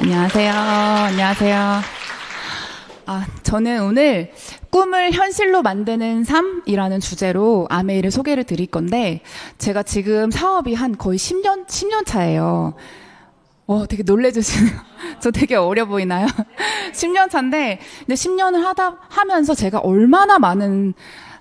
안녕하세요. 안녕하세요. 저는 오늘 꿈을 현실로 만드는 삶이라는 주제로 아메이를 소개를 드릴 건데, 제가 지금 사업이 한 거의 10년 차예요. 되게 놀래주시네요. 저 되게 어려 보이나요? 10년 차인데, 근데 10년을 하면서 제가 얼마나 많은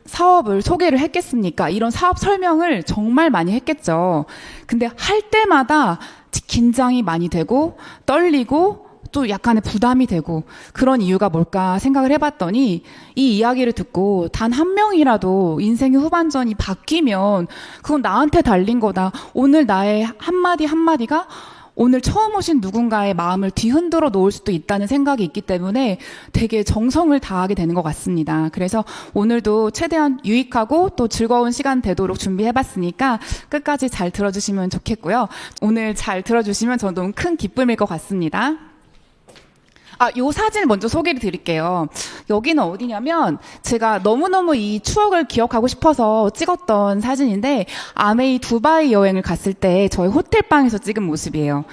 사업을 소개를 했겠습니까? 이런 사업 설명을 정말 많이 했겠죠. 근데 할 때마다 긴장이 많이 되고, 떨리고, 또 약간의 부담이 되고, 그런 이유가 뭘까 생각을 해봤더니, 이 이야기를 듣고 단 한 명이라도 인생의 후반전이 바뀌면 그건 나한테 달린 거다. 오늘 나의 한마디 한마디가 오늘 처음 오신 누군가의 마음을 뒤흔들어 놓을 수도 있다는 생각이 있기 때문에 되게 정성을 다하게 되는 것 같습니다. 그래서 오늘도 최대한 유익하고 또 즐거운 시간 되도록 준비해봤으니까 끝까지 잘 들어주시면 좋겠고요. 오늘 잘 들어주시면 저는 너무 큰 기쁨일 것 같습니다. 요 사진 먼저 소개를 드릴게요. 여기는 어디냐면 제가 너무너무 이 추억을 기억하고 싶어서 찍었던 사진인데, 아메이 두바이 여행을 갔을 때 저희 호텔방에서 찍은 모습이에요.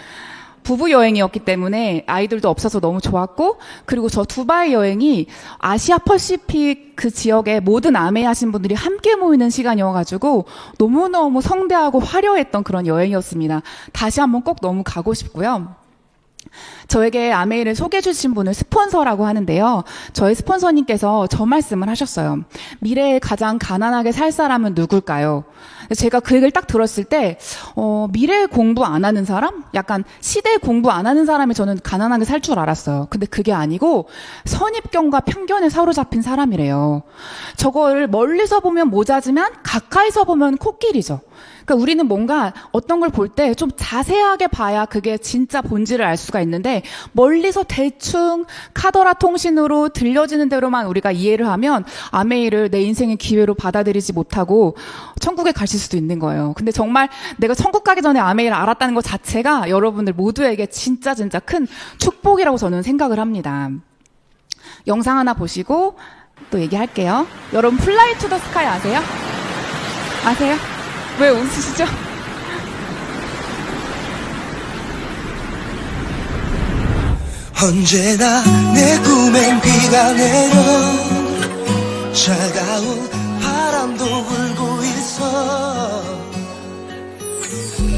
부부 여행이었기 때문에 아이들도 없어서 너무 좋았고, 그리고 저 두바이 여행이 아시아 퍼시픽 그 지역의 모든 아메이 하신 분들이 함께 모이는 시간이어가지고 너무너무 성대하고 화려했던 그런 여행이었습니다. 다시 한번 꼭 너무 가고 싶고요. 저에게 아메이를 소개해 주신 분을 스폰서라고 하는데요. 저희 스폰서님께서 저 말씀을 하셨어요. 미래에 가장 가난하게 살 사람은 누굴까요? 제가 그 얘기를 딱 들었을 때 미래 공부 안 하는 사람? 약간 시대 공부 안 하는 사람이 저는 가난하게 살 줄 알았어요. 근데 그게 아니고 선입견과 편견에 사로잡힌 사람이래요. 저걸 멀리서 보면 모자지만 가까이서 보면 코끼리죠. 그러니까 우리는 뭔가 어떤 걸 볼 때 좀 자세하게 봐야 그게 진짜 본질을 알 수가 있는데, 멀리서 대충 카더라 통신으로 들려지는 대로만 우리가 이해를 하면 아메이를 내 인생의 기회로 받아들이지 못하고 천국에 가실 수도 있는 거예요. 근데 정말 내가 천국 가기 전에 아메이를 알았다는 것 자체가 여러분들 모두에게 진짜 큰 축복이라고 저는 생각을 합니다. 영상 하나 보시고 또 얘기할게요. 여러분 플라이 투 더 스카이 아세요? 아세요? 왜 웃으시죠? 언제나 내 꿈엔 비가 내려 차가운 바람도 불고 있어.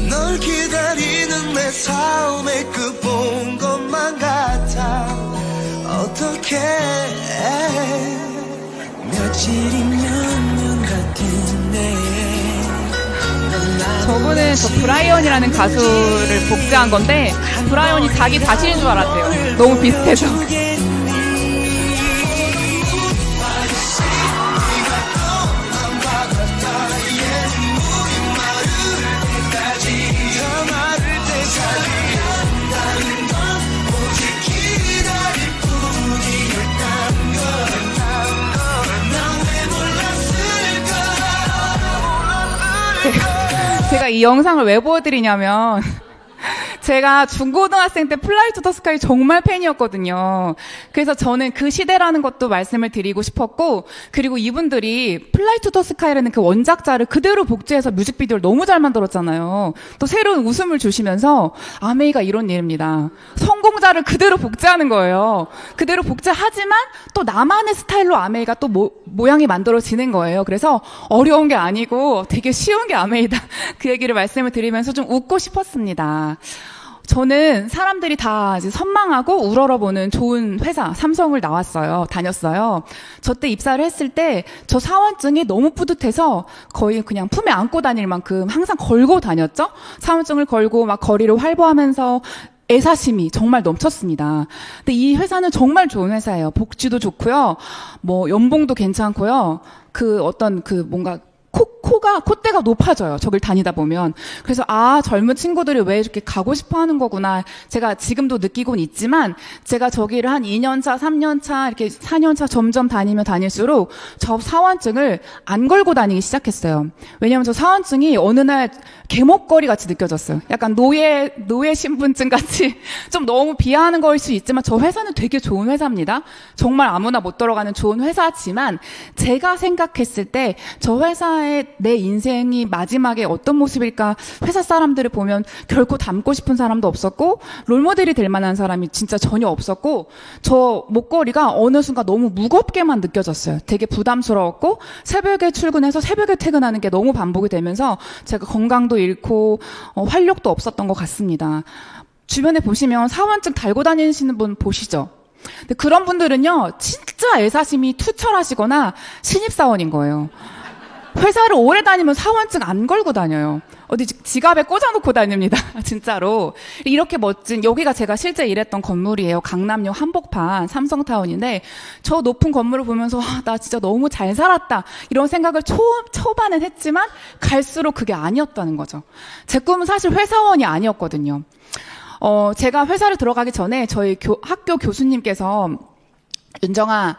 널 기다리는 내 삶의 끝본 것만 같아. 어떡해. 며칠이면 년 같은데. 저분은 저 브라이언이라는 가수를 복제한 건데, 브라이언이 자기 자신인 줄 알았대요. 너무 비슷해서. 제가 이 영상을 왜 보여드리냐면, 제가 중고등학생 때 플라이 투 더 스카이 정말 팬이었거든요. 그래서 저는 그 시대라는 것도 말씀을 드리고 싶었고, 그리고 이분들이 플라이 투 더 스카이라는 그 원작자를 그대로 복제해서 뮤직비디오를 너무 잘 만들었잖아요. 또 새로운 웃음을 주시면서 아메이가 이런 일입니다. 성공자를 그대로 복제하는 거예요. 그대로 복제하지만 또 나만의 스타일로 아메이가 또 모양이 만들어지는 거예요. 그래서 어려운 게 아니고 되게 쉬운 게 아메이다. 그 얘기를 말씀을 드리면서 좀 웃고 싶었습니다. 저는 사람들이 다 이제 선망하고 우러러보는 좋은 회사 삼성을 다녔어요. 저 때 입사를 했을 때 저 사원증이 너무 뿌듯해서 거의 그냥 품에 안고 다닐 만큼 항상 걸고 다녔죠. 사원증을 걸고 막 거리를 활보하면서 애사심이 정말 넘쳤습니다. 근데 이 회사는 정말 좋은 회사예요. 복지도 좋고요. 뭐 연봉도 괜찮고요. 뭔가 콧대가 높아져요. 저길 다니다 보면. 그래서 젊은 친구들이 왜 이렇게 가고 싶어 하는 거구나. 제가 지금도 느끼곤 있지만, 제가 저기를 한 2년차, 3년차, 이렇게 4년차 점점 다니면 다닐수록 저 사원증을 안 걸고 다니기 시작했어요. 왜냐면 저 사원증이 어느 날 개목걸이 같이 느껴졌어요. 약간 노예 신분증 같이 좀 너무 비하하는 거일 수 있지만, 저 회사는 되게 좋은 회사입니다. 정말 아무나 못 들어가는 좋은 회사지만, 제가 생각했을 때 저 회사의 내 인생이 마지막에 어떤 모습일까 회사 사람들을 보면 결코 닮고 싶은 사람도 없었고 롤모델이 될 만한 사람이 진짜 전혀 없었고 저 목걸이가 어느 순간 너무 무겁게만 느껴졌어요. 되게 부담스러웠고 새벽에 출근해서 새벽에 퇴근하는 게 너무 반복이 되면서 제가 건강도 잃고 활력도 없었던 것 같습니다. 주변에 보시면 사원증 달고 다니시는 분 보시죠? 근데 그런 분들은요, 진짜 애사심이 투철하시거나 신입사원인 거예요. 회사를 오래 다니면 사원증 안 걸고 다녀요. 어디 지갑에 꽂아놓고 다닙니다. 진짜로. 이렇게 멋진, 여기가 제가 실제 일했던 건물이에요. 강남역 한복판 삼성타운인데, 저 높은 건물을 보면서, 나 진짜 너무 잘 살았다. 이런 생각을 초반엔 했지만, 갈수록 그게 아니었다는 거죠. 제 꿈은 사실 회사원이 아니었거든요. 제가 회사를 들어가기 전에 저희 학교 교수님께서 윤정아,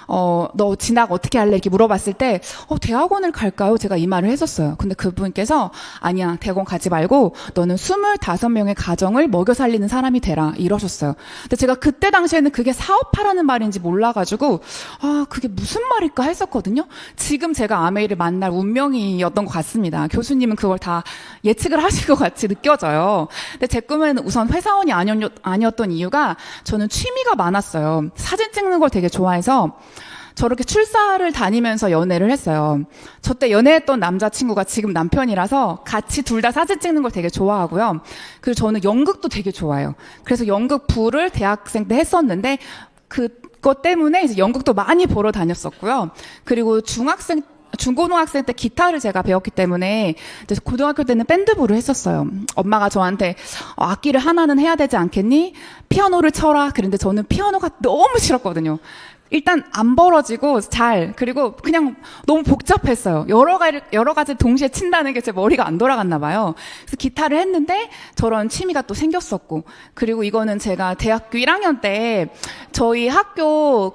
너 진학 어떻게 할래? 이렇게 물어봤을 때, 대학원을 갈까요? 제가 이 말을 했었어요. 근데 그분께서, 아니야, 대학원 가지 말고, 너는 25명의 가정을 먹여 살리는 사람이 되라. 이러셨어요. 근데 제가 그때 당시에는 그게 사업하라는 말인지 몰라가지고, 그게 무슨 말일까 했었거든요? 지금 제가 아메이를 만날 운명이었던 것 같습니다. 교수님은 그걸 다 예측을 하실 것 같이 느껴져요. 근데 제 꿈은 우선 회사원이 아니었던 이유가, 저는 취미가 많았어요. 사진 찍는 걸 되게 좋아해서, 저렇게 출사를 다니면서 연애를 했어요. 저 때 연애했던 남자친구가 지금 남편이라서 같이 둘 다 사진 찍는 걸 되게 좋아하고요. 그리고 저는 연극도 되게 좋아해요. 그래서 연극 부를 대학생 때 했었는데 그것 때문에 이제 연극도 많이 보러 다녔었고요. 그리고 중고등학생 때 기타를 제가 배웠기 때문에 이제 고등학교 때는 밴드부를 했었어요. 엄마가 저한테 악기를 하나는 해야 되지 않겠니? 피아노를 쳐라. 그런데 저는 피아노가 너무 싫었거든요. 일단 안 벌어지고 그리고 그냥 너무 복잡했어요. 여러 가지 동시에 친다는 게 제 머리가 안 돌아갔나 봐요. 그래서 기타를 했는데 저런 취미가 또 생겼었고, 그리고 이거는 제가 대학교 1학년 때 저희 학교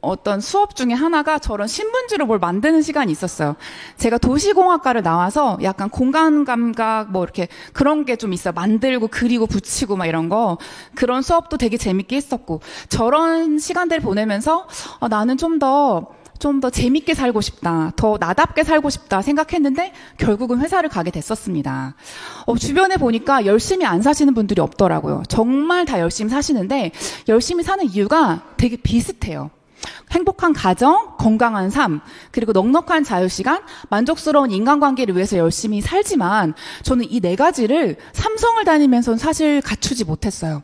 어떤 수업 중에 하나가 저런 신문지로 뭘 만드는 시간이 있었어요. 제가 도시공학과를 나와서 약간 공간 감각 이렇게 그런 게 좀 있어요. 만들고 그리고 붙이고 막 이런 거. 그런 수업도 되게 재밌게 했었고, 저런 시간들을 보내면서 나는 좀 더 재밌게 살고 싶다. 더 나답게 살고 싶다 생각했는데 결국은 회사를 가게 됐었습니다. 주변에 보니까 열심히 안 사시는 분들이 없더라고요. 정말 다 열심히 사시는데 열심히 사는 이유가 되게 비슷해요. 행복한 가정, 건강한 삶, 그리고 넉넉한 자유시간, 만족스러운 인간관계를 위해서 열심히 살지만 저는 이 4가지를 삼성을 다니면서는 사실 갖추지 못했어요.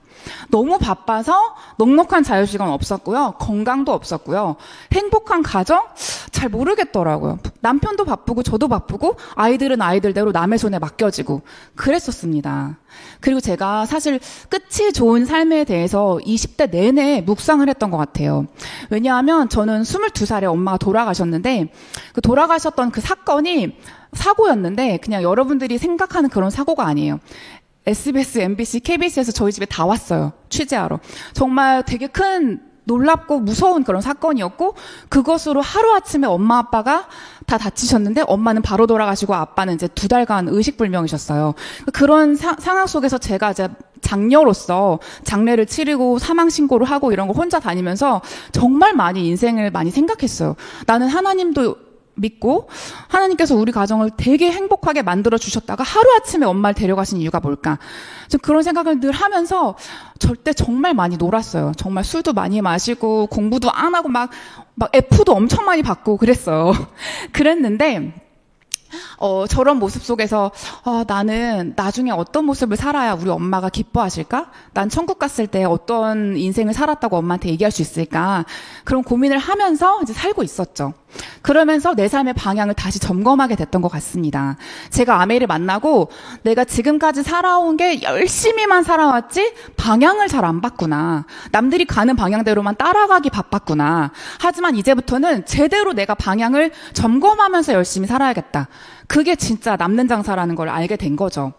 너무 바빠서 넉넉한 자유시간 없었고요. 건강도 없었고요. 행복한 가정? 잘 모르겠더라고요. 남편도 바쁘고 저도 바쁘고 아이들은 아이들대로 남의 손에 맡겨지고 그랬었습니다. 그리고 제가 사실 끝이 좋은 삶에 대해서 20대 내내 묵상을 했던 것 같아요. 왜냐하면 저는 22살에 엄마가 돌아가셨는데 그 돌아가셨던 그 사건이 사고였는데 그냥 여러분들이 생각하는 그런 사고가 아니에요. SBS, MBC, KBS에서 저희 집에 다 왔어요. 취재하러. 정말 되게 큰 놀랍고 무서운 그런 사건이었고 그것으로 하루아침에 엄마 아빠가 다 다치셨는데 엄마는 바로 돌아가시고 아빠는 이제 2달간 의식불명이셨어요. 그런 상황 속에서 제가 이제 장녀로서 장례를 치르고 사망신고를 하고 이런 거 혼자 다니면서 정말 많이 인생을 많이 생각했어요. 나는 하나님도 믿고 하나님께서 우리 가정을 되게 행복하게 만들어 주셨다가 하루아침에 엄마를 데려가신 이유가 뭘까? 그런 생각을 늘 하면서 절대 정말 많이 놀았어요. 정말 술도 많이 마시고 공부도 안 하고 막 F도 엄청 많이 받고 그랬어요. 그랬는데 저런 모습 속에서 나는 나중에 어떤 모습을 살아야 우리 엄마가 기뻐하실까? 난 천국 갔을 때 어떤 인생을 살았다고 엄마한테 얘기할 수 있을까? 그런 고민을 하면서 이제 살고 있었죠. 그러면서 내 삶의 방향을 다시 점검하게 됐던 것 같습니다. 제가 아메이를 만나고 내가 지금까지 살아온 게 열심히만 살아왔지 방향을 잘 안 봤구나. 남들이 가는 방향대로만 따라가기 바빴구나. 하지만 이제부터는 제대로 내가 방향을 점검하면서 열심히 살아야겠다. 그게 진짜 남는 장사라는 걸 알게 된 거죠.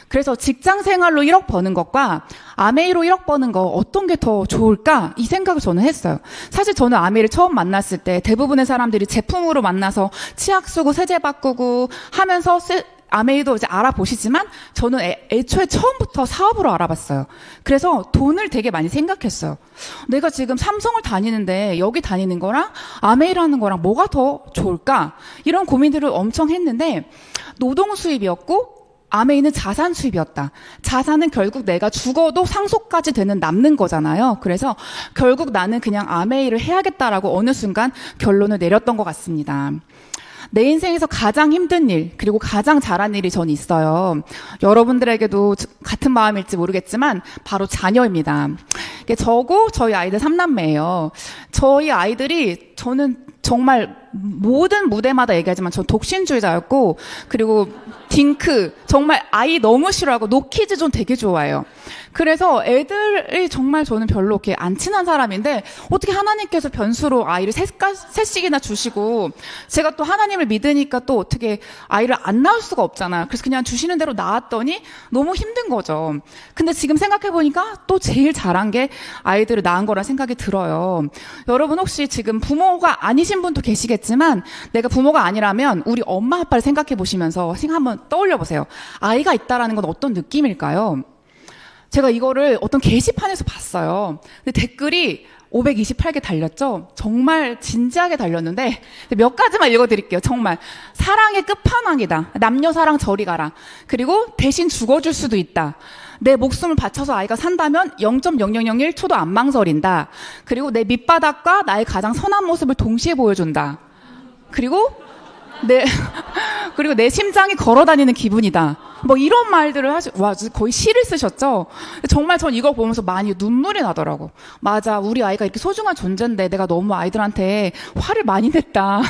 그래서 직장 생활로 1억 버는 것과 아메이로 1억 버는 거 어떤 게 더 좋을까? 이 생각을 저는 했어요. 사실 저는 아메이를 처음 만났을 때 대부분의 사람들이 제품으로 만나서 치약 쓰고 세제 바꾸고 하면서 아메이도 이제 알아보시지만 저는 애초에 처음부터 사업으로 알아봤어요. 그래서 돈을 되게 많이 생각했어요. 내가 지금 삼성을 다니는데 여기 다니는 거랑 아메이라는 거랑 뭐가 더 좋을까? 이런 고민들을 엄청 했는데 노동 수입이었고 아메이는 자산 수입이었다. 자산은 결국 내가 죽어도 상속까지 되는 남는 거잖아요. 그래서 결국 나는 그냥 아메이를 해야겠다라고 어느 순간 결론을 내렸던 것 같습니다. 내 인생에서 가장 힘든 일, 그리고 가장 잘한 일이 전 있어요. 여러분들에게도 같은 마음일지 모르겠지만 바로 자녀입니다. 저고 저희 아이들 3남매예요. 저희 아이들이 저는 정말 모든 무대마다 얘기하지만 전 독신주의자였고 그리고 딩크 정말 아이 너무 싫어하고 노키즈 존 되게 좋아해요. 그래서 애들이 정말 저는 별로 이렇게 안 친한 사람인데 어떻게 하나님께서 변수로 아이를 셋씩이나 주시고 제가 또 하나님을 믿으니까 또 어떻게 아이를 안 낳을 수가 없잖아요. 그래서 그냥 주시는 대로 낳았더니 너무 힘든 거죠. 근데 지금 생각해보니까 또 제일 잘한 게 아이들을 낳은 거라 생각이 들어요. 여러분 혹시 지금 부모가 아니신 분도 계시겠지만 내가 부모가 아니라면 우리 엄마 아빠를 생각해 보시면서 한번 떠올려 보세요. 아이가 있다라는 건 어떤 느낌일까요? 제가 이거를 어떤 게시판에서 봤어요. 근데 댓글이 528개 달렸죠? 정말 진지하게 달렸는데 몇 가지만 읽어드릴게요. 정말 사랑의 끝판왕이다. 남녀 사랑 저리 가라. 그리고 대신 죽어줄 수도 있다. 내 목숨을 바쳐서 아이가 산다면 0.0001초도 안 망설인다. 그리고 내 밑바닥과 나의 가장 선한 모습을 동시에 보여준다. 그리고 내 심장이 걸어다니는 기분이다. 뭐 이런 말들을 와, 거의 시를 쓰셨죠? 정말 전 이거 보면서 많이 눈물이 나더라고. 맞아, 우리 아이가 이렇게 소중한 존재인데 내가 너무 아이들한테 화를 많이 냈다.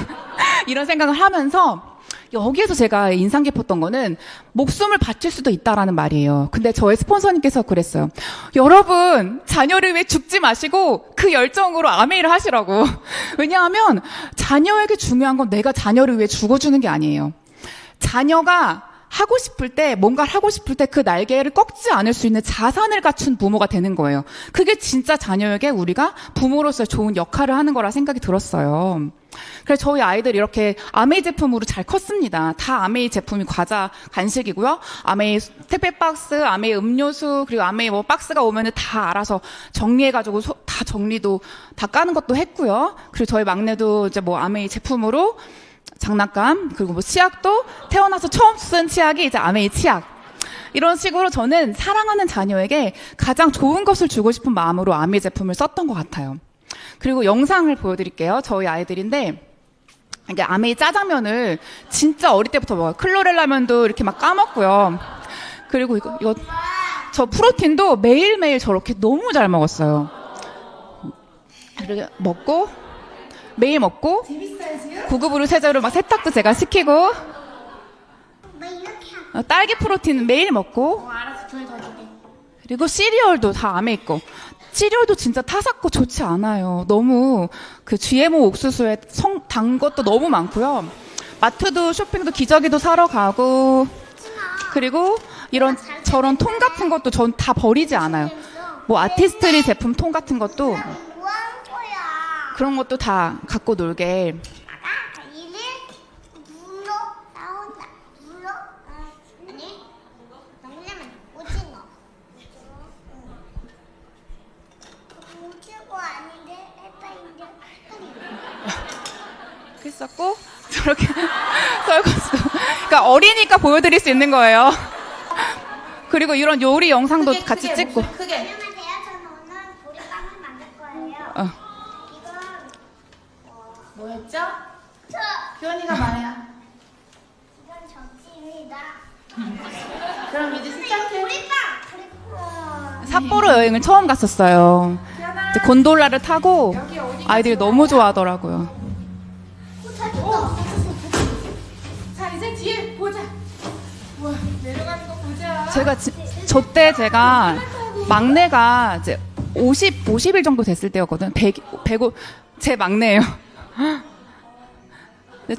이런 생각을 하면서 여기에서 제가 인상 깊었던 거는 목숨을 바칠 수도 있다라는 말이에요. 근데 저의 스폰서님께서 그랬어요. 여러분, 자녀를 위해 죽지 마시고 그 열정으로 아메이를 하시라고. 왜냐하면 자녀에게 중요한 건 내가 자녀를 위해 죽어주는 게 아니에요. 자녀가 하고 싶을 때, 뭔가를 하고 싶을 때 그 날개를 꺾지 않을 수 있는 자산을 갖춘 부모가 되는 거예요. 그게 진짜 자녀에게 우리가 부모로서 좋은 역할을 하는 거라 생각이 들었어요. 그래서 저희 아이들 이렇게 아메이 제품으로 잘 컸습니다. 다 아메이 제품이 과자, 간식이고요. 아메이 택배 박스, 아메이 음료수, 그리고 아메이 뭐 박스가 오면은 다 알아서 정리해가지고 다 정리도 다 까는 것도 했고요. 그리고 저희 막내도 이제 뭐 아메이 제품으로 장난감, 그리고 뭐 치약도 태어나서 처음 쓴 치약이 이제 아메이 치약. 이런 식으로 저는 사랑하는 자녀에게 가장 좋은 것을 주고 싶은 마음으로 아메이 제품을 썼던 것 같아요. 그리고 영상을 보여드릴게요. 저희 아이들인데, 이게 아메이 짜장면을 진짜 어릴 때부터 먹어요. 클로렐 라면도 이렇게 막 까먹고요. 그리고 저 프로틴도 매일매일 저렇게 너무 잘 먹었어요. 이렇게 먹고, 매일 먹고, 구급으로 세제로 막 세탁도 제가 시키고, 딸기 프로틴 매일 먹고, 그리고 시리얼도 다 아메이 있고, 시리얼도 진짜 타삭고 좋지 않아요. 너무 그 GMO 옥수수에 단 것도 너무 많고요. 마트도 쇼핑도 기저귀도 사러 가고, 그리고 저런 통 같은 것도 전 다 버리지 않아요. 뭐 아티스트리 제품 통 같은 것도 그런 것도 다 갖고 놀게. 했었고 저렇게 설거지도 그러니까 어리니까 보여드릴 수 있는 거예요. 그리고 이런 요리 영상도 같이 찍고. 크게. 안녕하세요. 저는 오늘 보리빵을 만들 거예요. 이건 뭐였죠? 저 규현이가 말해요. 이건 접시입니다. 그럼 이제 시작해. 보리빵. 삿포로 여행을 처음 갔었어요. 이제 곤돌라를 타고 아이들이 너무 좋아하더라고요. 자, 이제 뒤에 보자. 우와, 내려가는 거 보자. 저때 제가 막내가 이제 50일 정도 됐을 때였거든. 105, 제 막내예요.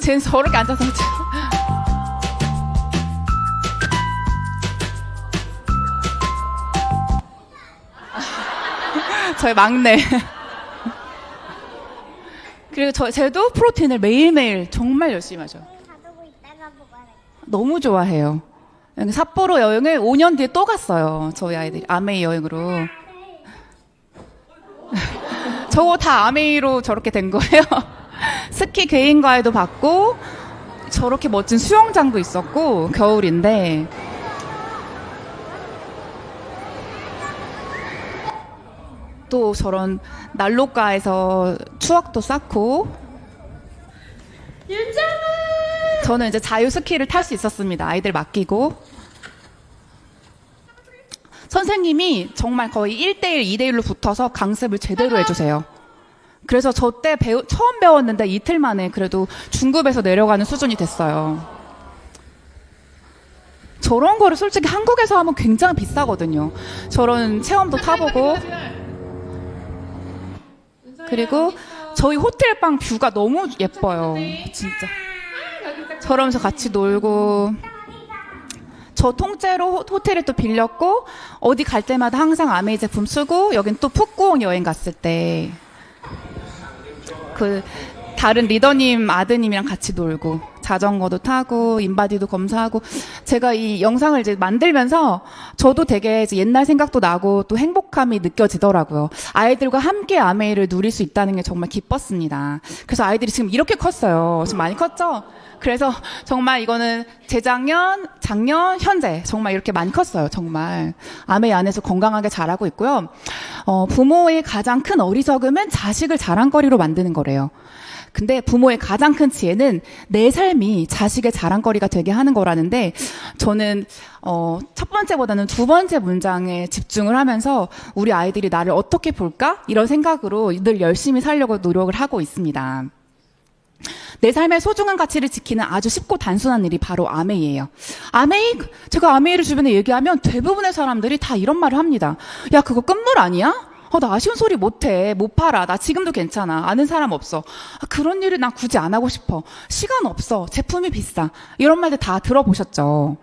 쟤는 저렇게 앉아서 저의 막내. 그리고 쟤도 프로틴을 매일매일 정말 열심히 마셔요. 가두고 있다가 먹어야 돼. 너무 좋아해요. 삿포로 여행을 5년 뒤에 또 갔어요. 저희 아이들이 아메이 여행으로. 저거 다 아메이로 저렇게 된 거예요. 스키 개인 과외도 받고 저렇게 멋진 수영장도 있었고 겨울인데 또 저런 난로가에서 추억도 쌓고 윤정아! 저는 이제 자유 스키를 탈 수 있었습니다. 아이들 맡기고 선생님이 정말 거의 1대1, 2대1로 붙어서 강습을 제대로 해주세요. 그래서 저 때 처음 배웠는데 이틀 만에 그래도 중급에서 내려가는 수준이 됐어요. 저런 거를 솔직히 한국에서 하면 굉장히 비싸거든요. 저런 체험도 타보고 그리고 저희 호텔방 뷰가 너무 예뻐요. 진짜. 저러면서 같이 놀고 저 통째로 호텔에 또 빌렸고 어디 갈 때마다 항상 아메이 제품 쓰고 여긴 또 푸꾸옥 여행 갔을 때 그 다른 리더님 아드님이랑 같이 놀고 자전거도 타고 인바디도 검사하고 제가 이 영상을 이제 만들면서 저도 되게 이제 옛날 생각도 나고 또 행복함이 느껴지더라고요. 아이들과 함께 아메이를 누릴 수 있다는 게 정말 기뻤습니다. 그래서 아이들이 지금 이렇게 컸어요. 지금 많이 컸죠? 그래서 정말 이거는 재작년, 작년, 현재 정말 이렇게 많이 컸어요. 정말 아메이 안에서 건강하게 자라고 있고요. 부모의 가장 큰 어리석음은 자식을 자랑거리로 만드는 거래요. 근데 부모의 가장 큰 지혜는 내 삶이 자식의 자랑거리가 되게 하는 거라는데 저는 첫 번째보다는 두 번째 문장에 집중을 하면서 우리 아이들이 나를 어떻게 볼까? 이런 생각으로 늘 열심히 살려고 노력을 하고 있습니다. 내 삶의 소중한 가치를 지키는 아주 쉽고 단순한 일이 바로 아메이예요. 아메이? 제가 아메이를 주변에 얘기하면 대부분의 사람들이 다 이런 말을 합니다. 야, 그거 끝물 아니야? 나 아쉬운 소리 못해. 못 팔아. 나 지금도 괜찮아. 아는 사람 없어. 그런 일을 난 굳이 안 하고 싶어. 시간 없어. 제품이 비싸. 이런 말들 다 들어보셨죠?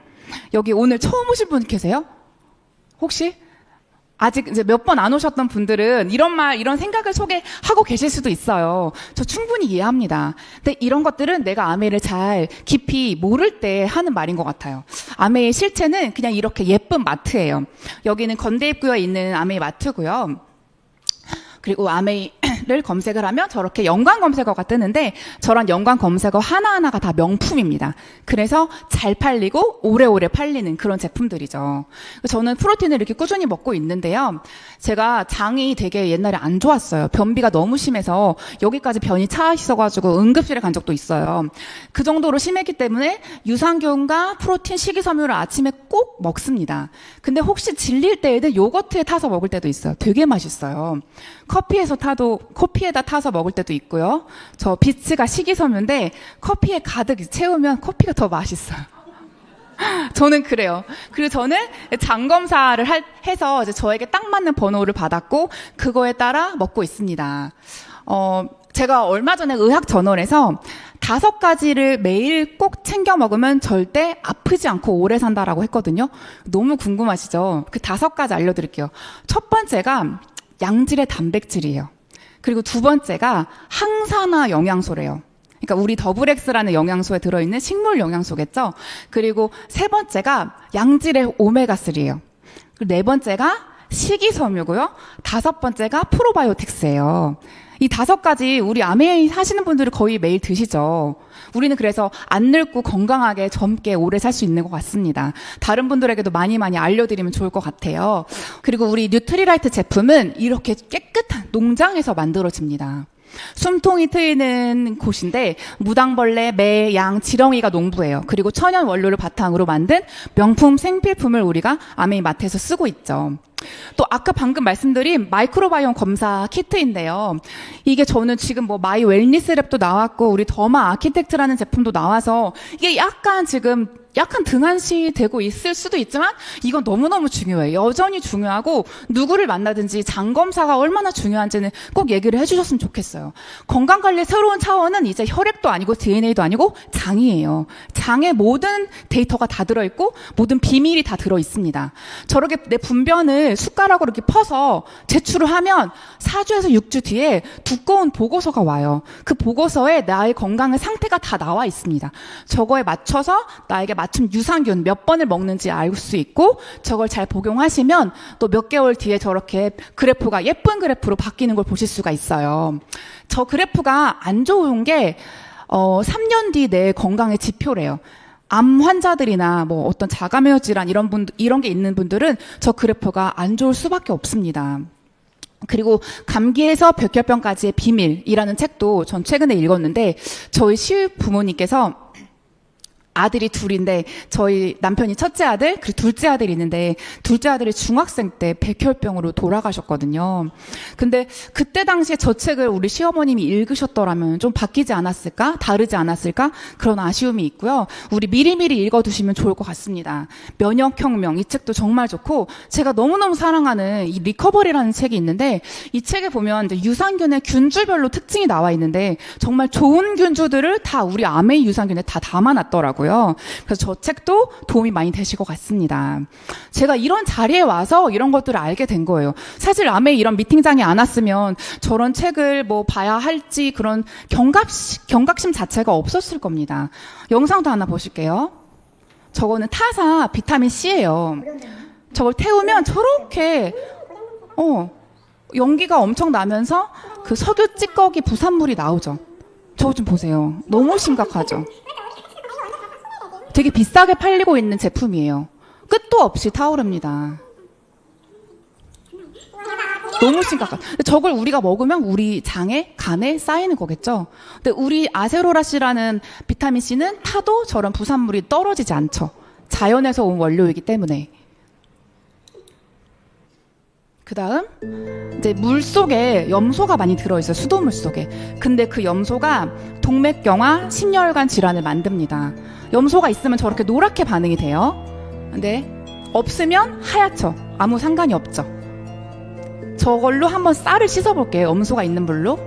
여기 오늘 처음 오신 분 계세요? 혹시? 아직 이제 몇 번 안 오셨던 분들은 이런 말, 이런 생각을 속에 하고 계실 수도 있어요. 저 충분히 이해합니다. 근데 이런 것들은 내가 아메이를 잘 깊이 모를 때 하는 말인 것 같아요. 아메이의 실체는 그냥 이렇게 예쁜 마트예요. 여기는 건대입구에 있는 아메이 마트고요. 그리고 아메이를 검색을 하면 저렇게 연관 검색어가 뜨는데 저런 연관 검색어 하나하나가 다 명품입니다. 그래서 잘 팔리고 오래오래 팔리는 그런 제품들이죠. 저는 프로틴을 이렇게 꾸준히 먹고 있는데요. 제가 장이 되게 옛날에 안 좋았어요. 변비가 너무 심해서 여기까지 변이 차 있어가지고 응급실에 간 적도 있어요. 그 정도로 심했기 때문에 유산균과 프로틴 식이섬유를 아침에 꼭 먹습니다. 근데 혹시 질릴 때에는 요거트에 타서 먹을 때도 있어요. 되게 맛있어요. 커피에다 타서 먹을 때도 있고요. 저 비츠가 식이섬유인데 커피에 가득 채우면 커피가 더 맛있어요. 저는 그래요. 그리고 저는 장 검사를 해서 이제 저에게 딱 맞는 번호를 받았고 그거에 따라 먹고 있습니다. 제가 얼마 전에 의학저널에서 5가지를 매일 꼭 챙겨 먹으면 절대 아프지 않고 오래 산다라고 했거든요. 너무 궁금하시죠? 그 5가지 알려드릴게요. 첫 번째가 양질의 단백질이에요. 그리고 두 번째가 항산화 영양소래요. 그러니까 우리 더블엑스라는 영양소에 들어있는 식물 영양소겠죠. 그리고 세 번째가 양질의 오메가3예요. 그리고 네 번째가 식이섬유고요. 5번째가 프로바이오틱스예요. 이 5가지 우리 아메이 하시는 분들이 거의 매일 드시죠. 우리는 그래서 안 늙고 건강하게 젊게 오래 살 수 있는 것 같습니다. 다른 분들에게도 많이 알려드리면 좋을 것 같아요. 그리고 우리 뉴트리라이트 제품은 이렇게 깨끗한 농장에서 만들어집니다. 숨통이 트이는 곳인데 무당벌레, 매, 양, 지렁이가 농부예요. 그리고 천연 원료를 바탕으로 만든 명품 생필품을 우리가 아메이 마트에서 쓰고 있죠. 또 아까 방금 말씀드린 마이크로바이옴 검사 키트인데요. 이게 저는 지금 뭐 마이 웰니스 랩도 나왔고 우리 더마 아키텍트라는 제품도 나와서 이게 약간 등한시 되고 있을 수도 있지만 이건 너무너무 중요해요. 여전히 중요하고 누구를 만나든지 장 검사가 얼마나 중요한지는 꼭 얘기를 해주셨으면 좋겠어요. 건강관리의 새로운 차원은 이제 혈액도 아니고 DNA도 아니고 장이에요. 장에 모든 데이터가 다 들어있고 모든 비밀이 다 들어있습니다. 저렇게 내 분변을 숟가락으로 이렇게 퍼서 제출을 하면 4주에서 6주 뒤에 두꺼운 보고서가 와요. 그 보고서에 나의 건강의 상태가 다 나와 있습니다. 저거에 맞춰서 나에게 맞춤 유산균 몇 번을 먹는지 알 수 있고 저걸 잘 복용하시면 또 몇 개월 뒤에 저렇게 그래프가 예쁜 그래프로 바뀌는 걸 보실 수가 있어요. 저 그래프가 안 좋은 게 3년 뒤 내 건강의 지표래요. 암 환자들이나 뭐 어떤 자가면역 질환 이런 게 있는 분들은 저 그래프가 안 좋을 수밖에 없습니다. 그리고 감기에서 백혈병까지의 비밀이라는 책도 전 최근에 읽었는데 저희 시부모님께서 아들이 둘인데 저희 남편이 첫째 아들 그리고 둘째 아들이 있는데 둘째 아들이 중학생 때 백혈병으로 돌아가셨거든요. 근데 그때 당시에 저 책을 우리 시어머님이 읽으셨더라면 좀 바뀌지 않았을까? 다르지 않았을까? 그런 아쉬움이 있고요. 우리 미리미리 읽어두시면 좋을 것 같습니다. 면역혁명 이 책도 정말 좋고 제가 너무너무 사랑하는 이 리커버리라는 책이 있는데 이 책에 보면 이제 유산균의 균주별로 특징이 나와 있는데 정말 좋은 균주들을 다 우리 아메이 유산균에 다 담아놨더라고요. 그래서 저 책도 도움이 많이 되실 것 같습니다. 제가 이런 자리에 와서 이런 것들을 알게 된 거예요. 사실 아메이 이런 미팅장에 안 왔으면 저런 책을 뭐 봐야 할지 그런 경각심 자체가 없었을 겁니다. 영상도 하나 보실게요. 저거는 타사 비타민 C예요. 저걸 태우면 저렇게 연기가 엄청 나면서 그 석유 찌꺼기 부산물이 나오죠. 저거 좀 보세요. 너무 심각하죠. 되게 비싸게 팔리고 있는 제품이에요. 끝도 없이 타오릅니다. 너무 심각한. 저걸 우리가 먹으면 우리 장에, 간에 쌓이는 거겠죠. 근데 우리 아세로라씨라는 비타민 C는 타도 저런 부산물이 떨어지지 않죠. 자연에서 온 원료이기 때문에. 그 다음 이제 물 속에 염소가 많이 들어있어요. 수돗물 속에. 근데 그 염소가 동맥경화, 심혈관 질환을 만듭니다. 염소가 있으면 저렇게 노랗게 반응이 돼요. 근데 없으면 하얗죠. 아무 상관이 없죠. 저걸로 한번 쌀을 씻어볼게요. 염소가 있는 물로.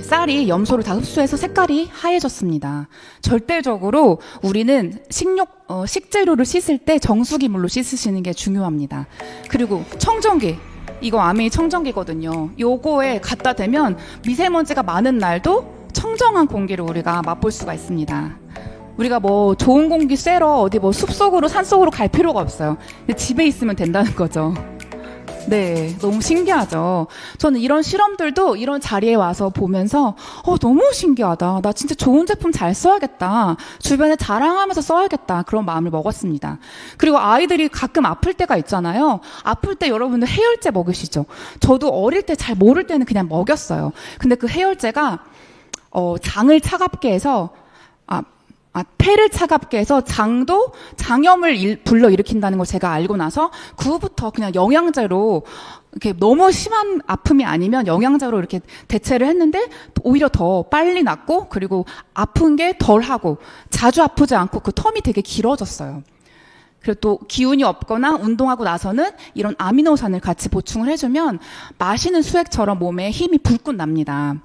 쌀이 염소를 다 흡수해서 색깔이 하얘졌습니다. 절대적으로 우리는 식재료를 씻을 때 정수기 물로 씻으시는 게 중요합니다. 그리고 청정기. 이거 아메이 청정기거든요. 요거에 갖다 대면 미세먼지가 많은 날도 청정한 공기를 우리가 맛볼 수가 있습니다. 우리가 뭐 좋은 공기 쐬러 어디 뭐 숲속으로 산속으로 갈 필요가 없어요. 집에 있으면 된다는 거죠. 네, 너무 신기하죠. 저는 이런 실험들도 이런 자리에 와서 보면서 너무 신기하다. 나 진짜 좋은 제품 잘 써야겠다. 주변에 자랑하면서 써야겠다. 그런 마음을 먹었습니다. 그리고 아이들이 가끔 아플 때가 있잖아요. 아플 때 여러분들 해열제 먹으시죠? 저도 어릴 때 잘 모를 때는 그냥 먹였어요. 근데 그 해열제가 장을 차갑게 해서 폐를 차갑게 해서 장염을 불러일으킨다는 걸 제가 알고 나서 그 후부터 그냥 영양제로 이렇게 너무 심한 아픔이 아니면 영양제로 이렇게 대체를 했는데 오히려 더 빨리 낫고 그리고 아픈 게 덜하고 자주 아프지 않고 그 텀이 되게 길어졌어요. 그리고 또 기운이 없거나 운동하고 나서는 이런 아미노산을 같이 보충을 해주면 마시는 수액처럼 몸에 힘이 불끈 납니다.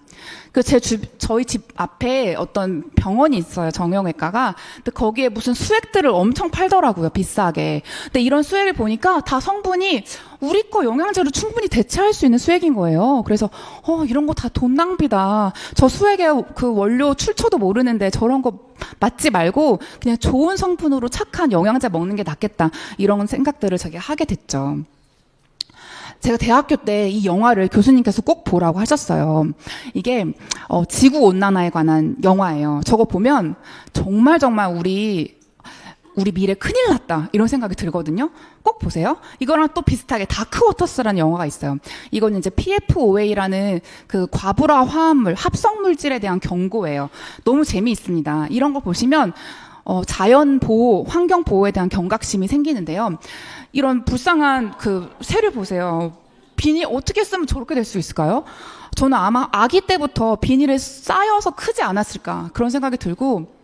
저희 집 앞에 어떤 병원이 있어요. 정형외과가. 근데 거기에 무슨 수액들을 엄청 팔더라고요. 비싸게. 근데 이런 수액을 보니까 다 성분이 우리 거 영양제로 충분히 대체할 수 있는 수액인 거예요. 그래서 이런 거 다 돈 낭비다. 저 수액의 그 원료 출처도 모르는데 저런 거 맞지 말고 그냥 좋은 성분으로 착한 영양제 먹는 게 낫겠다. 이런 생각들을 제가 하게 됐죠. 제가 대학교 때 이 영화를 교수님께서 꼭 보라고 하셨어요. 이게 지구온난화에 관한 영화예요. 저거 보면 정말 우리 미래 큰일 났다 이런 생각이 들거든요. 꼭 보세요. 이거랑 또 비슷하게 다크워터스라는 영화가 있어요. 이거는 이제 PFOA라는 그 과불화 화합물, 합성 물질에 대한 경고예요. 너무 재미있습니다. 이런 거 보시면 자연 보호, 환경 보호에 대한 경각심이 생기는데요. 이런 불쌍한 그 새를 보세요. 비닐 어떻게 쓰면 저렇게 될 수 있을까요? 저는 아마 아기 때부터 비닐에 쌓여서 크지 않았을까 그런 생각이 들고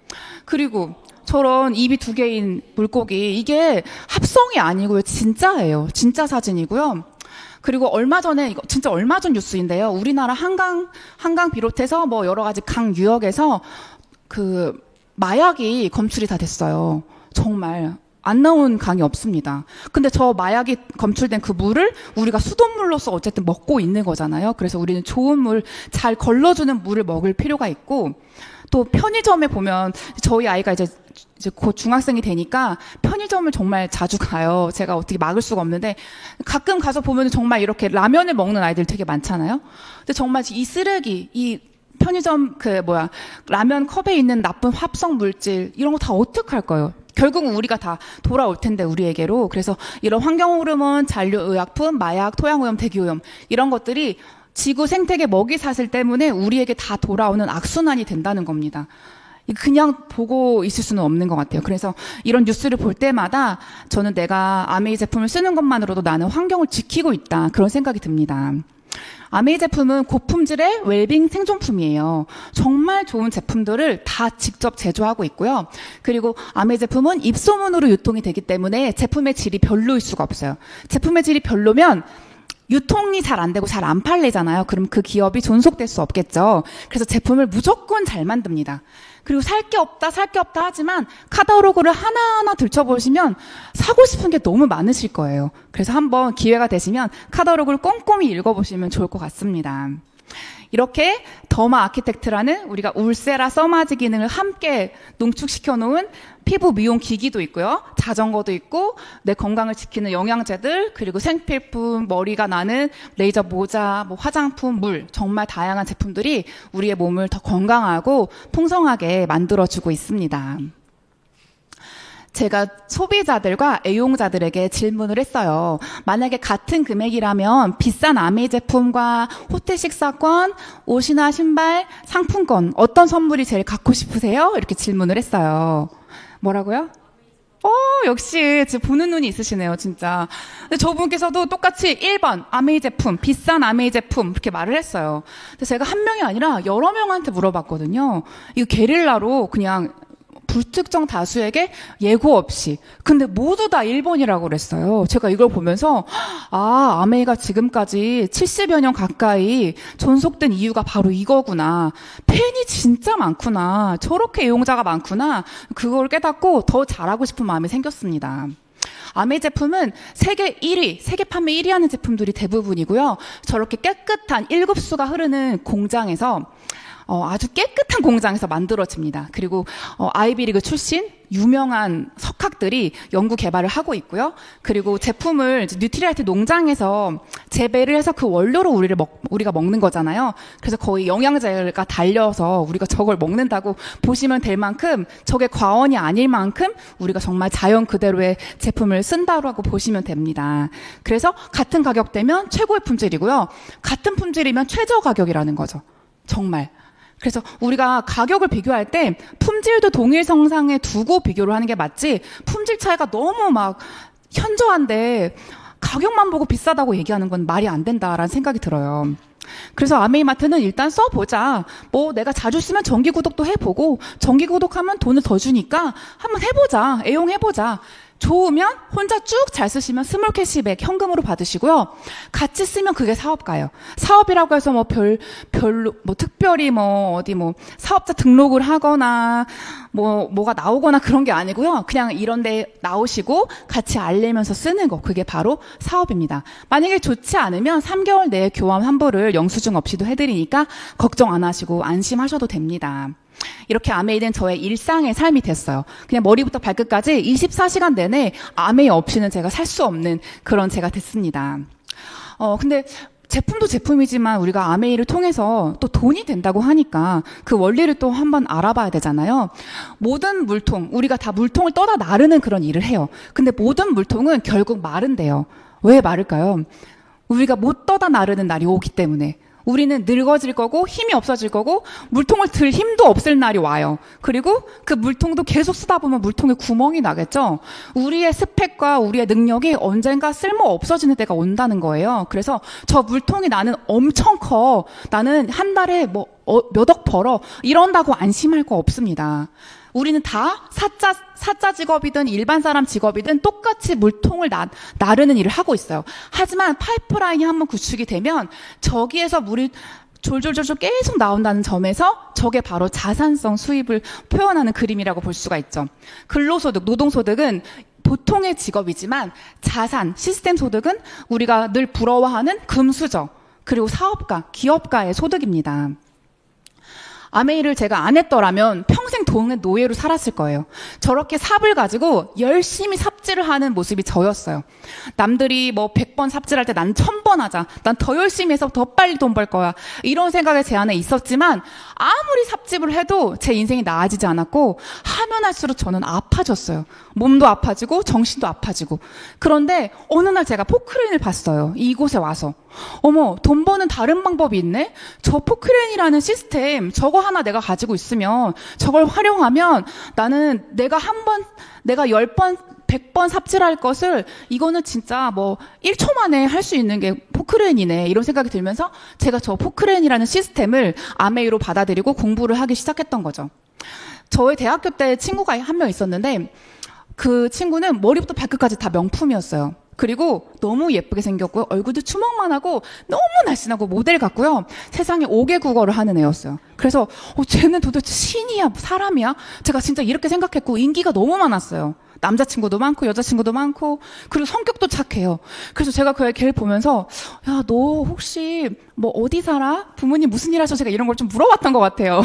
그리고 저런 입이 2개인 물고기 이게 합성이 아니고요. 진짜예요. 진짜 사진이고요. 그리고 얼마 전에 이거 진짜 얼마 전 뉴스인데요. 우리나라 한강 비롯해서 뭐 여러 가지 강 유역에서 그 마약이 검출이 다 됐어요. 정말 안 나온 강이 없습니다. 근데 저 마약이 검출된 그 물을 우리가 수돗물로서 어쨌든 먹고 있는 거잖아요. 그래서 우리는 좋은 물, 잘 걸러주는 물을 먹을 필요가 있고, 또 편의점에 보면 저희 아이가 이제 곧 중학생이 되니까 편의점을 정말 자주 가요. 제가 어떻게 막을 수가 없는데 가끔 가서 보면 정말 이렇게 라면을 먹는 아이들 되게 많잖아요. 근데 정말 이 쓰레기, 이 편의점 라면 컵에 있는 나쁜 합성 물질 이런 거 다 어떡할 거예요? 결국은 우리가 다 돌아올 텐데 우리에게로. 그래서 이런 환경 호르몬, 잔류 의약품, 마약, 토양 오염, 대기 오염 이런 것들이 지구 생태계 먹이 사슬 때문에 우리에게 다 돌아오는 악순환이 된다는 겁니다. 그냥 보고 있을 수는 없는 것 같아요. 그래서 이런 뉴스를 볼 때마다 저는 내가 아메이 제품을 쓰는 것만으로도 나는 환경을 지키고 있다, 그런 생각이 듭니다. 아메이 제품은 고품질의 웰빙 생존품이에요. 정말 좋은 제품들을 다 직접 제조하고 있고요. 그리고 아메이 제품은 입소문으로 유통이 되기 때문에 제품의 질이 별로일 수가 없어요. 제품의 질이 별로면 유통이 잘 안 되고 잘 안 팔리잖아요. 그럼 그 기업이 존속될 수 없겠죠. 그래서 제품을 무조건 잘 만듭니다. 그리고 살 게 없다 하지만 카탈로그를 하나하나 들춰보시면 사고 싶은 게 너무 많으실 거예요. 그래서 한번 기회가 되시면 카탈로그를 꼼꼼히 읽어보시면 좋을 것 같습니다. 이렇게 더마 아키텍트라는 우리가 울세라 써마지 기능을 함께 농축시켜 놓은 피부 미용 기기도 있고요. 자전거도 있고, 내 건강을 지키는 영양제들, 그리고 생필품, 머리가 나는 레이저 모자, 화장품, 물, 정말 다양한 제품들이 우리의 몸을 더 건강하고 풍성하게 만들어주고 있습니다. 제가 소비자들과 애용자들에게 질문을 했어요. 만약에 같은 금액이라면 비싼 아메이 제품과 호텔 식사권, 옷이나 신발, 상품권 어떤 선물이 제일 갖고 싶으세요? 이렇게 질문을 했어요. 뭐라고요? 역시 보는 눈이 있으시네요, 진짜. 근데 저분께서도 똑같이 1번 아메이 제품, 비싼 아메이 제품 이렇게 말을 했어요. 근데 제가 한 명이 아니라 여러 명한테 물어봤거든요. 이거 게릴라로 그냥 불특정 다수에게 예고 없이. 근데 모두 다 1번이라고 그랬어요. 제가 이걸 보면서 아메이가 지금까지 70여 년 가까이 존속된 이유가 바로 이거구나. 팬이 진짜 많구나. 저렇게 애용자가 많구나. 그걸 깨닫고 더 잘하고 싶은 마음이 생겼습니다. 아메이 제품은 세계 판매 1위 하는 제품들이 대부분이고요. 저렇게 깨끗한 1급수가 흐르는 공장에서 아주 깨끗한 공장에서 만들어집니다. 그리고 아이비리그 출신 유명한 석학들이 연구 개발을 하고 있고요. 그리고 제품을 뉴트리라이트 농장에서 재배를 해서 그 원료로 우리가 먹는 거잖아요. 그래서 거의 영양제가 달려서 우리가 저걸 먹는다고 보시면 될 만큼, 저게 과언이 아닐 만큼 우리가 정말 자연 그대로의 제품을 쓴다고 보시면 됩니다. 그래서 같은 가격대면 최고의 품질이고요. 같은 품질이면 최저 가격이라는 거죠. 정말. 그래서 우리가 가격을 비교할 때 품질도 동일 성상에 두고 비교를 하는 게 맞지, 품질 차이가 너무 현저한데 가격만 보고 비싸다고 얘기하는 건 말이 안 된다라는 생각이 들어요. 그래서 아메이마트는 일단 써보자. 내가 자주 쓰면 정기구독도 해보고, 정기구독하면 돈을 더 주니까 한번 해보자. 애용해보자. 좋으면 혼자 쭉 잘 쓰시면 스몰 캐시백 현금으로 받으시고요. 같이 쓰면 그게 사업가예요. 사업이라고 해서 특별히 사업자 등록을 하거나 뭐가 나오거나 그런 게 아니고요. 그냥 이런 데 나오시고 같이 알리면서 쓰는 거, 그게 바로 사업입니다. 만약에 좋지 않으면 3개월 내에 교환 환불을 영수증 없이도 해드리니까 걱정 안 하시고 안심하셔도 됩니다. 이렇게 아메이는 저의 일상의 삶이 됐어요. 그냥 머리부터 발끝까지 24시간 내내 아메이 없이는 제가 살 수 없는 그런 제가 됐습니다. 근데 제품도 제품이지만 우리가 아메이를 통해서 또 돈이 된다고 하니까 그 원리를 또 한번 알아봐야 되잖아요. 모든 물통, 우리가 다 물통을 떠다 나르는 그런 일을 해요. 근데 모든 물통은 결국 마른대요. 왜 마를까요? 우리가 못 떠다 나르는 날이 오기 때문에. 우리는 늙어질 거고 힘이 없어질 거고 물통을 들 힘도 없을 날이 와요. 그리고 그 물통도 계속 쓰다 보면 물통에 구멍이 나겠죠. 우리의 스펙과 우리의 능력이 언젠가 쓸모 없어지는 때가 온다는 거예요. 그래서 저 물통이 나는 엄청 커, 나는 한 달에 몇 억 벌어, 이런다고 안심할 거 없습니다. 우리는 다 사자 직업이든 일반 사람 직업이든 똑같이 물통을 나르는 일을 하고 있어요. 하지만 파이프라인이 한번 구축이 되면 저기에서 물이 졸졸졸졸 계속 나온다는 점에서 저게 바로 자산성 수입을 표현하는 그림이라고 볼 수가 있죠. 근로소득, 노동소득은 보통의 직업이지만 자산, 시스템 소득은 우리가 늘 부러워하는 금수저, 그리고 사업가, 기업가의 소득입니다. 아메이를 제가 안 했더라면 평생 돈의 노예로 살았을 거예요. 저렇게 삽을 가지고 열심히 삽질을 하는 모습이 저였어요. 남들이 뭐 100번 삽질할 때 난 1000번 하자. 난 더 열심히 해서 더 빨리 돈 벌 거야. 이런 생각이 제 안에 있었지만 아무리 삽질을 해도 제 인생이 나아지지 않았고 하면 할수록 저는 아파졌어요. 몸도 아파지고 정신도 아파지고. 그런데 어느 날 제가 포크레인을 봤어요. 이곳에 와서. 어머, 돈 버는 다른 방법이 있네? 저 포크레인이라는 시스템, 저거 하나 내가 가지고 있으면, 저걸 활용하면 나는 내가 10번, 100번 삽질할 것을 이거는 진짜 뭐 1초 만에 할 수 있는 게 포크레인이네. 이런 생각이 들면서 제가 저 포크레인이라는 시스템을 아메이로 받아들이고 공부를 하기 시작했던 거죠. 저의 대학교 때 친구가 한 명 있었는데 그 친구는 머리부터 발끝까지 다 명품이었어요. 그리고 너무 예쁘게 생겼고요. 얼굴도 추먹만 하고 너무 날씬하고 모델 같고요. 세상에 5개 국어를 하는 애였어요. 그래서 쟤는 도대체 신이야? 사람이야? 제가 진짜 이렇게 생각했고 인기가 너무 많았어요. 남자친구도 많고 여자친구도 많고 그리고 성격도 착해요. 그래서 제가 걔를 보면서 야, 너 혹시 뭐 어디 살아? 부모님 무슨 일 하셔? 제가 이런 걸 좀 물어봤던 것 같아요.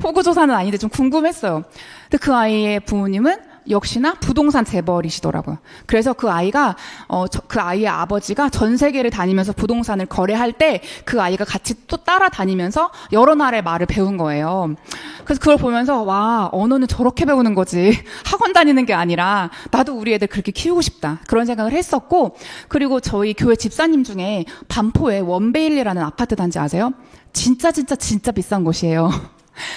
호구조사는 아닌데 좀 궁금했어요. 근데 그 아이의 부모님은 역시나 부동산 재벌이시더라고요. 그래서 그 아이가 그 아이의 아버지가 전 세계를 다니면서 부동산을 거래할 때 그 아이가 같이 또 따라다니면서 여러 나라의 말을 배운 거예요. 그래서 그걸 보면서 와, 언어는 저렇게 배우는 거지. 학원 다니는 게 아니라 나도 우리 애들 그렇게 키우고 싶다. 그런 생각을 했었고, 그리고 저희 교회 집사님 중에 반포에 원베일리라는 아파트 단지 아세요? 진짜 비싼 곳이에요.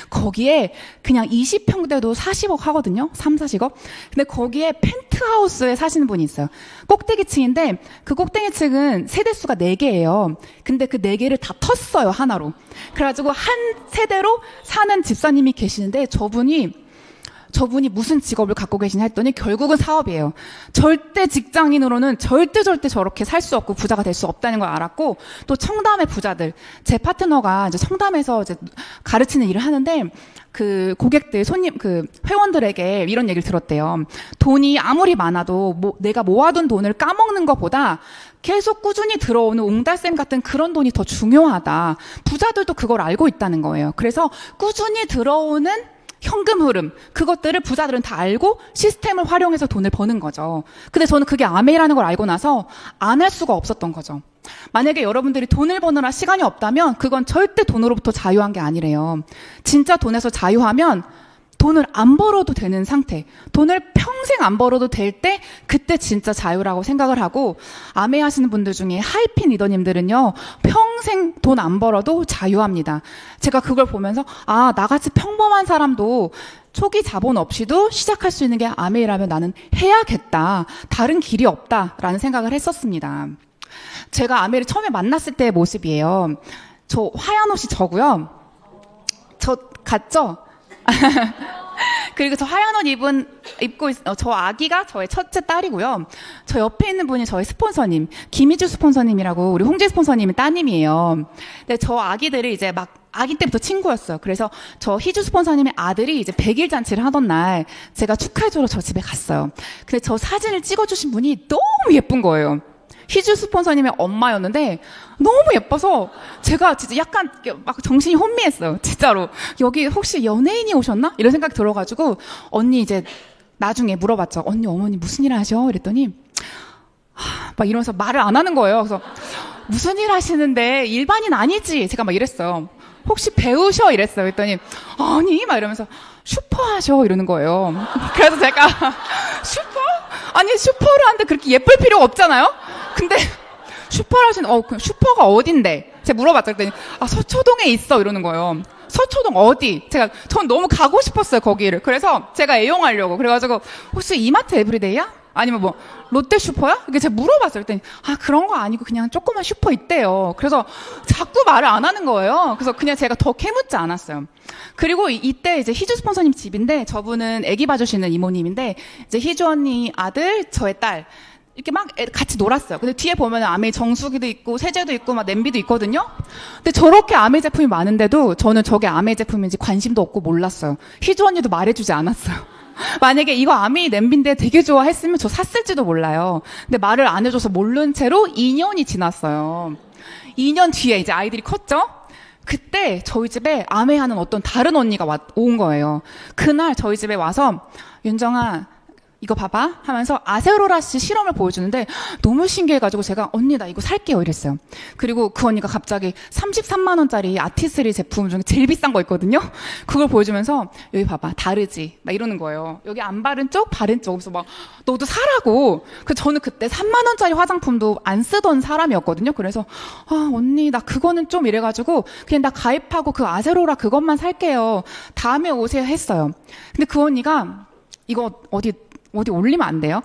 거기에 그냥 20평대도 40억 하거든요. 3, 40억. 근데 거기에 펜트하우스에 사시는 분이 있어요. 꼭대기층인데 그 꼭대기층은 세대수가 4개예요. 근데 그 4개를 다 텄어요. 하나로. 그래가지고 한 세대로 사는 집사님이 계시는데 저분이 무슨 직업을 갖고 계시냐 했더니 결국은 사업이에요. 절대 직장인으로는 절대 저렇게 살 수 없고 부자가 될 수 없다는 걸 알았고, 또 청담의 부자들, 제 파트너가 이제 청담에서 이제 가르치는 일을 하는데 그 고객들, 그 회원들에게 이런 얘기를 들었대요. 돈이 아무리 많아도 내가 모아둔 돈을 까먹는 것보다 계속 꾸준히 들어오는 옹달샘 같은 그런 돈이 더 중요하다. 부자들도 그걸 알고 있다는 거예요. 그래서 꾸준히 들어오는 현금 흐름, 그것들을 부자들은 다 알고 시스템을 활용해서 돈을 버는 거죠. 근데 저는 그게 아메이라는 걸 알고 나서 안 할 수가 없었던 거죠. 만약에 여러분들이 돈을 버느라 시간이 없다면 그건 절대 돈으로부터 자유한 게 아니래요. 진짜 돈에서 자유하면 돈을 안 벌어도 되는 상태, 돈을 평생 안 벌어도 될 때 그때 진짜 자유라고 생각을 하고, 아메이 하시는 분들 중에 하이핀 리더님들은요 평생 돈 안 벌어도 자유합니다. 제가 그걸 보면서 아, 나같이 평범한 사람도 초기 자본 없이도 시작할 수 있는 게 아메이라면 나는 해야겠다, 다른 길이 없다라는 생각을 했었습니다. 제가 아메이를 처음에 만났을 때의 모습이에요. 저 하얀 옷이 저고요. 저 같죠? 그리고 저 하얀 옷 입고 저 아기가 저의 첫째 딸이고요. 저 옆에 있는 분이 저희 스폰서님, 김희주 스폰서님이라고, 우리 홍재 스폰서님의 따님이에요. 근데 저 아기들이 이제 막 아기 때부터 친구였어요. 그래서 저 희주 스폰서님의 아들이 이제 100일 잔치를 하던 날 제가 축하해주러 저 집에 갔어요. 근데 저 사진을 찍어주신 분이 너무 예쁜 거예요. 희주 스폰서님의 엄마였는데 너무 예뻐서 제가 진짜 약간 막 정신이 혼미했어요. 진짜로. 여기 혹시 연예인이 오셨나? 이런 생각이 들어가지고 언니 이제 나중에 물어봤죠. 언니, 어머니 무슨 일 하셔? 이랬더니 막 이러면서 말을 안 하는 거예요. 그래서 무슨 일 하시는데 일반인 아니지? 제가 막 이랬어요. 혹시 배우셔? 이랬어요. 그랬더니 아니 막 이러면서 슈퍼 하셔 이러는 거예요. 그래서 제가 슈퍼? 아니 슈퍼를 하는데 그렇게 예쁠 필요가 없잖아요. 근데 슈퍼를 하시는 그럼 슈퍼가 어딘데? 제가 물어봤죠. 그랬더니 서초동에 있어 이러는 거예요. 서초동 어디? 전 너무 가고 싶었어요 거기를. 그래서 제가 애용하려고 그래가지고 혹시 이마트 에브리데이야? 아니면 뭐 롯데 슈퍼야? 이렇게 제가 물어봤어요. 그랬더니 그런 거 아니고 그냥 조그만 슈퍼 있대요. 그래서 자꾸 말을 안 하는 거예요. 그래서 그냥 제가 더 캐묻지 않았어요. 그리고 이때 이제 희주 스폰서님 집인데, 저분은 아기 봐주시는 이모님인데 이제 희주 언니 아들, 저의 딸 이렇게 막 같이 놀았어요. 근데 뒤에 보면 아메이 정수기도 있고 세제도 있고 막 냄비도 있거든요. 근데 저렇게 아메이 제품이 많은데도 저는 저게 아메이 제품인지 관심도 없고 몰랐어요. 희주 언니도 말해주지 않았어요. 만약에 이거 아미 냄비인데 되게 좋아했으면 저 샀을지도 몰라요. 근데 말을 안 해줘서 모른 채로 2년이 지났어요. 2년 뒤에 이제 아이들이 컸죠? 그때 저희 집에 아메하는 어떤 다른 언니가 온 거예요. 그날 저희 집에 와서 윤정아 이거 봐봐 하면서 아세로라 씨 실험을 보여주는데 너무 신기해가지고 제가 언니 나 이거 살게요 이랬어요. 그리고 그 언니가 갑자기 33만 원짜리 아티스리 제품 중에 제일 비싼 거 있거든요. 그걸 보여주면서 여기 봐봐 다르지 막 이러는 거예요. 여기 안 바른 쪽 바른 쪽. 그래서 막 너도 사라고. 저는 그때 3만 원짜리 화장품도 안 쓰던 사람이었거든요. 그래서 아 언니 나 그거는 좀 이래가지고 그냥 나 가입하고 그 아세로라 그것만 살게요. 다음에 오세요 했어요. 근데 그 언니가 이거 어디 올리면 안 돼요?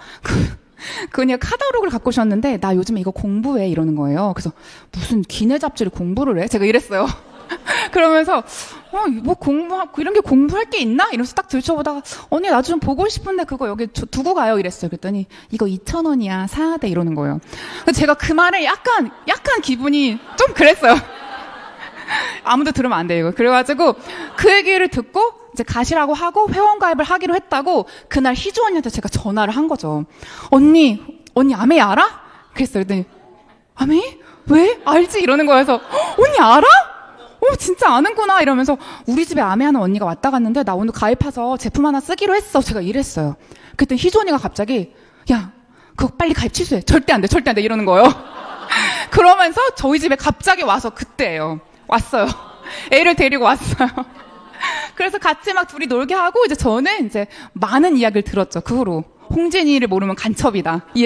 그 언니가 카탈로그를 갖고 오셨는데 나 요즘에 이거 공부해 이러는 거예요. 그래서 무슨 기내 잡지를 공부를 해? 제가 이랬어요. 그러면서 뭐 공부하고 이런 게 공부할 게 있나? 이러면서 딱 들춰보다가 언니 나 좀 보고 싶은데 그거 여기 두고 가요 이랬어요. 그랬더니 이거 2,000원이야 사야 돼 이러는 거예요. 제가 그 말에 약간 기분이 좀 그랬어요. 아무도 들으면 안 돼요 이거. 그래가지고 그 얘기를 듣고 이제 가시라고 하고 회원가입을 하기로 했다고 그날 희주 언니한테 제가 전화를 한 거죠. 언니 아메 알아? 그랬어요. 그랬더니 아메? 왜? 알지? 이러는 거여서 언니 알아? 진짜 아는구나 이러면서 우리 집에 아메 하는 언니가 왔다 갔는데 나 오늘 가입해서 제품 하나 쓰기로 했어. 제가 이랬어요. 그랬더니 희주 언니가 갑자기 야 그거 빨리 가입 취소해. 절대 안 돼 이러는 거예요. 그러면서 저희 집에 갑자기 와서 그때예요. 왔어요. 애를 데리고 왔어요. 그래서 같이 막 둘이 놀게 하고 이제 저는 이제 많은 이야기를 들었죠. 그 후로 홍진이를 모르면 간첩이다. 이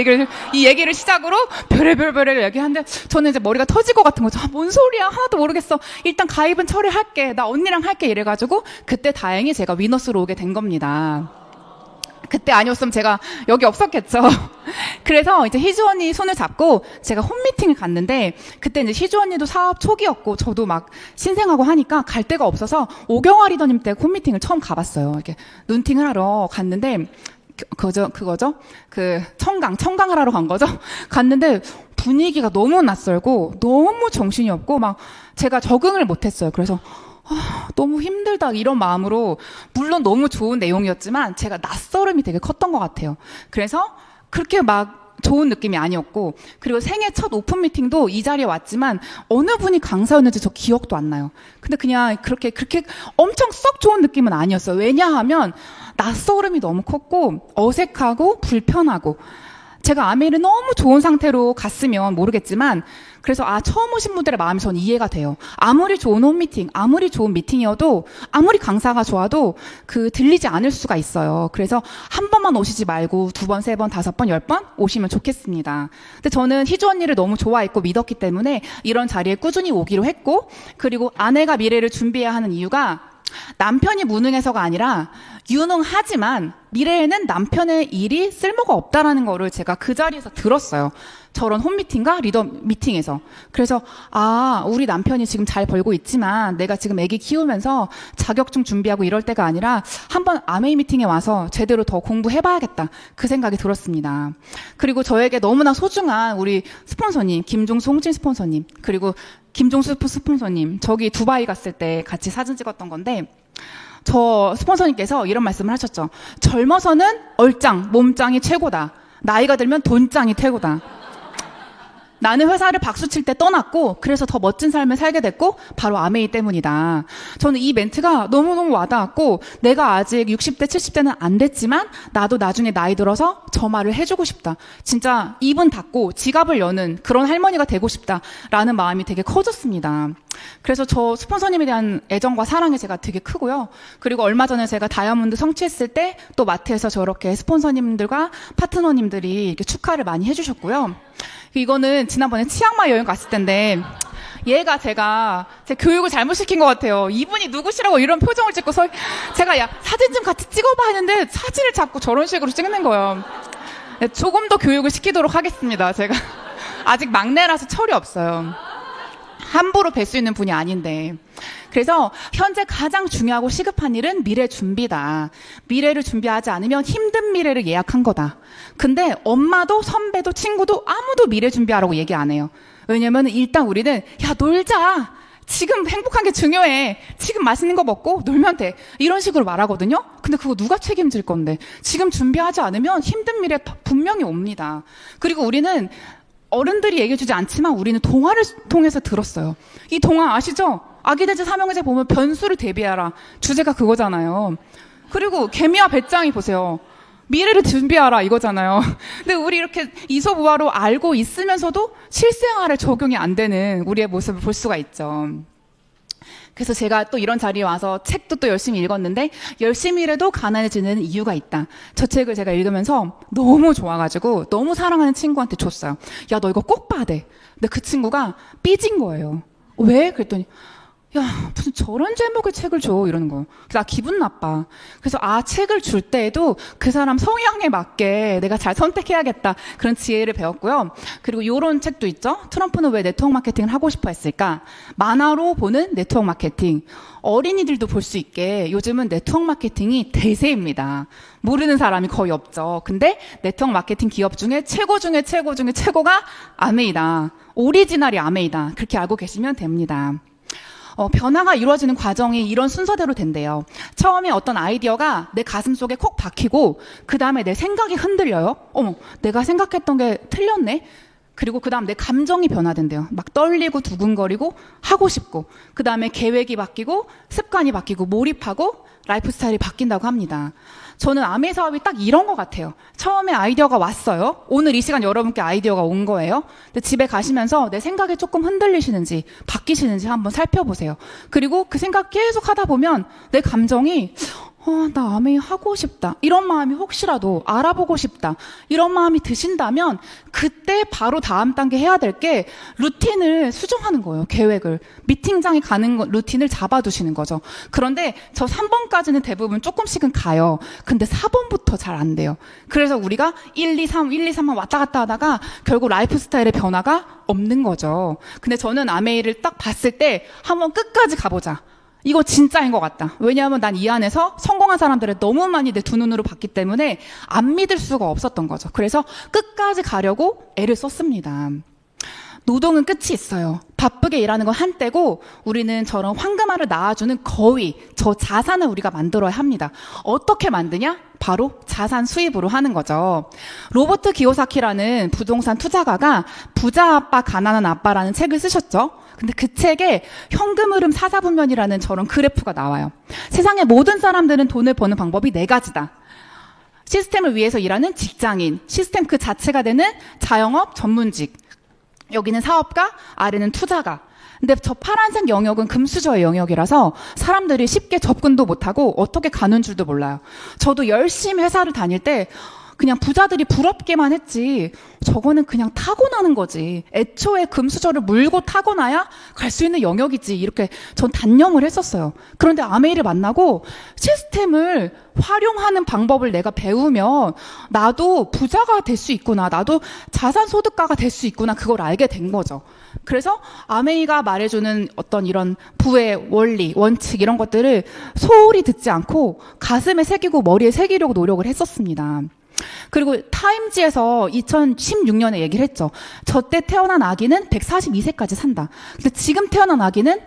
얘기를 시작으로 별의별 얘기하는데 저는 이제 머리가 터질 것 같은 거죠. 뭔 소리야 하나도 모르겠어. 일단 가입은 처리할게. 나 언니랑 할게 이래가지고 그때 다행히 제가 위너스로 오게 된 겁니다. 그때 아니었으면 제가 여기 없었겠죠. 그래서 이제 희주 언니 손을 잡고 제가 홈미팅을 갔는데 그때 이제 희주 언니도 사업 초기였고 저도 막 신생하고 하니까 갈 데가 없어서 오경아 리더님 때 홈미팅을 처음 가봤어요. 이렇게 눈팅을 하러 갔는데 그거죠. 그 청강을 하러 간 거죠. 갔는데 분위기가 너무 낯설고 너무 정신이 없고 막 제가 적응을 못했어요. 그래서 너무 힘들다 이런 마음으로 물론 너무 좋은 내용이었지만 제가 낯설음이 되게 컸던 것 같아요. 그래서 그렇게 막 좋은 느낌이 아니었고 그리고 생애 첫 오픈 미팅도 이 자리에 왔지만 어느 분이 강사였는지 저 기억도 안 나요. 근데 그냥 그렇게 엄청 썩 좋은 느낌은 아니었어요. 왜냐하면 낯설음이 너무 컸고 어색하고 불편하고 제가 아메를 너무 좋은 상태로 갔으면 모르겠지만 그래서 처음 오신 분들의 마음이 전 이해가 돼요. 아무리 좋은 홈미팅, 아무리 좋은 미팅이어도 아무리 강사가 좋아도 들리지 않을 수가 있어요. 그래서 한 번만 오시지 말고 2번, 3번, 5번, 10번 오시면 좋겠습니다. 근데 저는 희주 언니를 너무 좋아했고 믿었기 때문에 이런 자리에 꾸준히 오기로 했고 그리고 아내가 미래를 준비해야 하는 이유가 남편이 무능해서가 아니라 유능하지만 미래에는 남편의 일이 쓸모가 없다라는 거를 제가 그 자리에서 들었어요. 저런 홈미팅과 리더 미팅에서. 그래서 우리 남편이 지금 잘 벌고 있지만 내가 지금 아기 키우면서 자격증 준비하고 이럴 때가 아니라 한번 아메이 미팅에 와서 제대로 더 공부해봐야겠다. 그 생각이 들었습니다. 그리고 저에게 너무나 소중한 우리 스폰서님, 김종수 홍진 스폰서님, 그리고 김종수 스폰서님, 저기 두바이 갔을 때 같이 사진 찍었던 건데 저 스폰서님께서 이런 말씀을 하셨죠. 젊어서는 얼짱, 몸짱이 최고다. 나이가 들면 돈짱이 최고다. 나는 회사를 박수칠 때 떠났고 그래서 더 멋진 삶을 살게 됐고 바로 아메이 때문이다. 저는 이 멘트가 너무너무 와닿았고 내가 아직 60대 70대는 안 됐지만 나도 나중에 나이 들어서 저 말을 해주고 싶다. 진짜 입은 닫고 지갑을 여는 그런 할머니가 되고 싶다라는 마음이 되게 커졌습니다. 그래서 저 스폰서님에 대한 애정과 사랑이 제가 되게 크고요. 그리고 얼마 전에 제가 다이아몬드 성취했을 때 또 마트에서 저렇게 스폰서님들과 파트너님들이 이렇게 축하를 많이 해주셨고요. 이거는 지난번에 치앙마이 여행 갔을 텐데 얘가 제 교육을 잘못 시킨 것 같아요. 이분이 누구시라고 이런 표정을 짓고 제가 야 사진 좀 같이 찍어봐 했는데 사진을 자꾸 저런 식으로 찍는 거예요. 조금 더 교육을 시키도록 하겠습니다. 제가 아직 막내라서 철이 없어요. 함부로 뵐 수 있는 분이 아닌데. 그래서 현재 가장 중요하고 시급한 일은 미래 준비다. 미래를 준비하지 않으면 힘든 미래를 예약한 거다. 근데 엄마도 선배도 친구도 아무도 미래 준비하라고 얘기 안 해요. 왜냐면 일단 우리는 야 놀자. 지금 행복한 게 중요해. 지금 맛있는 거 먹고 놀면 돼. 이런 식으로 말하거든요. 근데 그거 누가 책임질 건데? 지금 준비하지 않으면 힘든 미래 분명히 옵니다. 그리고 우리는 어른들이 얘기해주지 않지만 우리는 동화를 통해서 들었어요. 이 동화 아시죠? 아기돼지 삼형제 보면 변수를 대비하라. 주제가 그거잖아요. 그리고 개미와 배짱이 보세요. 미래를 준비하라 이거잖아요. 근데 우리 이렇게 이소부화로 알고 있으면서도 실생활에 적용이 안 되는 우리의 모습을 볼 수가 있죠. 그래서 제가 또 이런 자리에 와서 책도 또 열심히 읽었는데 열심히 일해도 가난해지는 이유가 있다. 저 책을 제가 읽으면서 너무 좋아가지고 너무 사랑하는 친구한테 줬어요. 야, 너 이거 꼭 봐야 돼. 근데 그 친구가 삐진 거예요. 왜? 그랬더니 야, 무슨 저런 제목의 책을 줘 이러는 거예요. 그래서 나 기분 나빠. 그래서 책을 줄 때에도 그 사람 성향에 맞게 내가 잘 선택해야겠다 그런 지혜를 배웠고요. 그리고 이런 책도 있죠. 트럼프는 왜 네트워크 마케팅을 하고 싶어 했을까? 만화로 보는 네트워크 마케팅. 어린이들도 볼 수 있게 요즘은 네트워크 마케팅이 대세입니다. 모르는 사람이 거의 없죠. 근데 네트워크 마케팅 기업 중에 최고가 아메이다. 오리지널이 아메이다. 그렇게 알고 계시면 됩니다. 변화가 이루어지는 과정이 이런 순서대로 된대요. 처음에 어떤 아이디어가 내 가슴 속에 콕 박히고 그 다음에 내 생각이 흔들려요. 어머, 내가 생각했던 게 틀렸네. 그리고 그 다음 내 감정이 변화된대요. 막 떨리고 두근거리고 하고 싶고 그 다음에 계획이 바뀌고 습관이 바뀌고 몰입하고 라이프 스타일이 바뀐다고 합니다. 저는 아메 사업이 딱 이런 것 같아요. 처음에 아이디어가 왔어요. 오늘 이 시간 여러분께 아이디어가 온 거예요. 근데 집에 가시면서 내 생각이 조금 흔들리시는지 바뀌시는지 한번 살펴보세요. 그리고 그 생각 계속 하다 보면 내 감정이 나 아메이 하고 싶다. 이런 마음이 혹시라도 알아보고 싶다. 이런 마음이 드신다면 그때 바로 다음 단계 해야 될 게 루틴을 수정하는 거예요. 계획을. 미팅장에 가는 루틴을 잡아두시는 거죠. 그런데 저 3번까지는 대부분 조금씩은 가요. 근데 4번부터 잘 안 돼요. 그래서 우리가 1, 2, 3만 왔다 갔다 하다가 결국 라이프 스타일의 변화가 없는 거죠. 근데 저는 아메이를 딱 봤을 때 한번 끝까지 가보자. 이거 진짜인 것 같다. 왜냐하면 난 이 안에서 성공한 사람들을 너무 많이 내 두 눈으로 봤기 때문에 안 믿을 수가 없었던 거죠. 그래서 끝까지 가려고 애를 썼습니다. 노동은 끝이 있어요. 바쁘게 일하는 건 한때고 우리는 저런 황금알을 낳아주는 거위, 저 자산을 우리가 만들어야 합니다. 어떻게 만드냐? 바로 자산 수입으로 하는 거죠. 로버트 기요사키라는 부동산 투자가가 부자 아빠, 가난한 아빠라는 책을 쓰셨죠. 근데 그 책에 현금 흐름 사사분면이라는 저런 그래프가 나와요. 세상의 모든 사람들은 돈을 버는 방법이 4가지다. 시스템을 위해서 일하는 직장인, 시스템 그 자체가 되는 자영업 전문직, 여기는 사업가, 아래는 투자가. 근데 저 파란색 영역은 금수저의 영역이라서 사람들이 쉽게 접근도 못하고 어떻게 가는 줄도 몰라요. 저도 열심히 회사를 다닐 때 그냥 부자들이 부럽게만 했지 저거는 그냥 타고나는 거지. 애초에 금수저를 물고 타고나야 갈 수 있는 영역이지. 이렇게 전 단념을 했었어요. 그런데 아메이를 만나고 시스템을 활용하는 방법을 내가 배우면 나도 부자가 될 수 있구나. 나도 자산소득가가 될 수 있구나. 그걸 알게 된 거죠. 그래서 아메이가 말해주는 어떤 이런 부의 원리, 원칙 이런 것들을 소홀히 듣지 않고 가슴에 새기고 머리에 새기려고 노력을 했었습니다. 그리고 타임지에서 2016년에 얘기를 했죠. 저 때 태어난 아기는 142세까지 산다. 근데 지금 태어난 아기는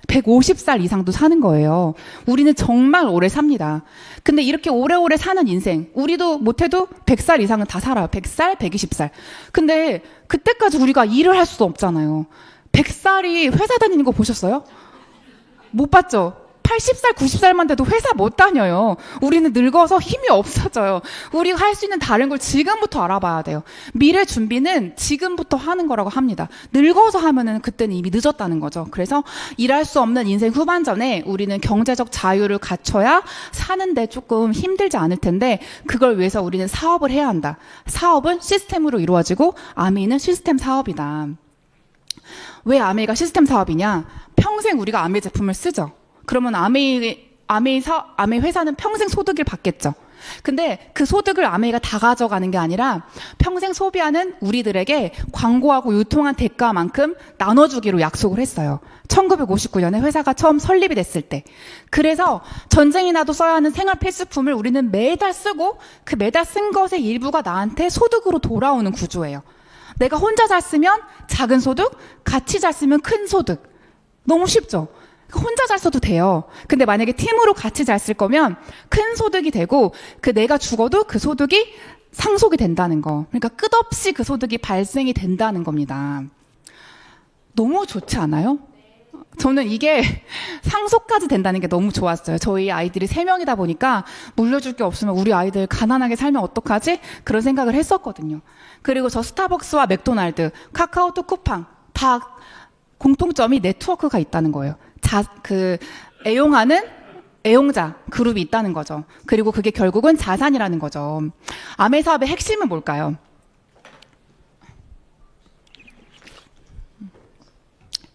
150살 이상도 사는 거예요. 우리는 정말 오래 삽니다. 근데 이렇게 오래오래 사는 인생, 우리도 못해도 100살 이상은 다 살아요. 100살, 120살. 근데 그때까지 우리가 일을 할 수도 없잖아요. 100살이 회사 다니는 거 보셨어요? 못 봤죠? 80살, 90살만 돼도 회사 못 다녀요. 우리는 늙어서 힘이 없어져요. 우리가 할 수 있는 다른 걸 지금부터 알아봐야 돼요. 미래 준비는 지금부터 하는 거라고 합니다. 늙어서 하면은 그때는 이미 늦었다는 거죠. 그래서 일할 수 없는 인생 후반전에 우리는 경제적 자유를 갖춰야 사는데 조금 힘들지 않을 텐데 그걸 위해서 우리는 사업을 해야 한다. 사업은 시스템으로 이루어지고 아메이는 시스템 사업이다. 왜 아메이가 시스템 사업이냐? 평생 우리가 아메이 제품을 쓰죠. 그러면 아메이 회사는 평생 소득을 받겠죠. 근데 그 소득을 아메이가 다 가져가는 게 아니라 평생 소비하는 우리들에게 광고하고 유통한 대가만큼 나눠주기로 약속을 했어요. 1959년에 회사가 처음 설립이 됐을 때. 그래서 전쟁이 나도 써야 하는 생활 필수품을 우리는 매달 쓰고 그 매달 쓴 것의 일부가 나한테 소득으로 돌아오는 구조예요. 내가 혼자 잘 쓰면 작은 소득, 같이 잘 쓰면 큰 소득. 너무 쉽죠? 혼자 잘 써도 돼요. 근데 만약에 팀으로 같이 잘 쓸 거면 큰 소득이 되고 그 내가 죽어도 그 소득이 상속이 된다는 거. 그러니까 끝없이 그 소득이 발생이 된다는 겁니다. 너무 좋지 않아요? 저는 이게 상속까지 된다는 게 너무 좋았어요. 저희 아이들이 3명이다 보니까 물려줄 게 없으면 우리 아이들 가난하게 살면 어떡하지? 그런 생각을 했었거든요. 그리고 저 스타벅스와 맥도날드, 카카오톡 쿠팡 다 공통점이 네트워크가 있다는 거예요. 애용하는 애용자 그룹이 있다는 거죠. 그리고 그게 결국은 자산이라는 거죠. 아메 사업의 핵심은 뭘까요?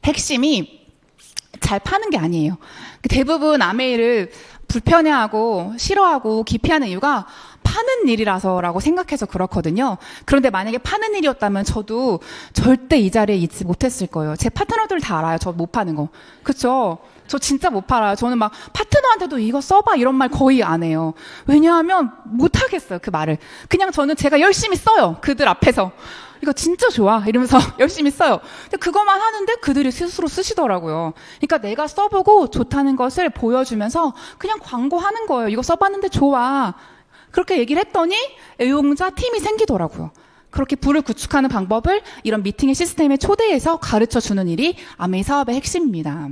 핵심이 잘 파는 게 아니에요. 대부분 아메이를 불편해하고 싫어하고 기피하는 이유가 파는 일이라서라고 생각해서 그렇거든요. 그런데 만약에 파는 일이었다면 저도 절대 이 자리에 있지 못했을 거예요. 제 파트너들 다 알아요. 저 못 파는 거. 그쵸? 저 진짜 못 팔아요. 저는 막 파트너한테도 이거 써봐 이런 말 거의 안 해요. 왜냐하면 못 하겠어요. 그 말을. 그냥 저는 제가 열심히 써요. 그들 앞에서. 이거 진짜 좋아 이러면서 열심히 써요. 근데 그것만 하는데 그들이 스스로 쓰시더라고요. 그러니까 내가 써보고 좋다는 것을 보여주면서 그냥 광고하는 거예요. 이거 써봤는데 좋아. 그렇게 얘기를 했더니 애용자 팀이 생기더라고요. 그렇게 부를 구축하는 방법을 이런 미팅의 시스템에 초대해서 가르쳐주는 일이 아메이 사업의 핵심입니다.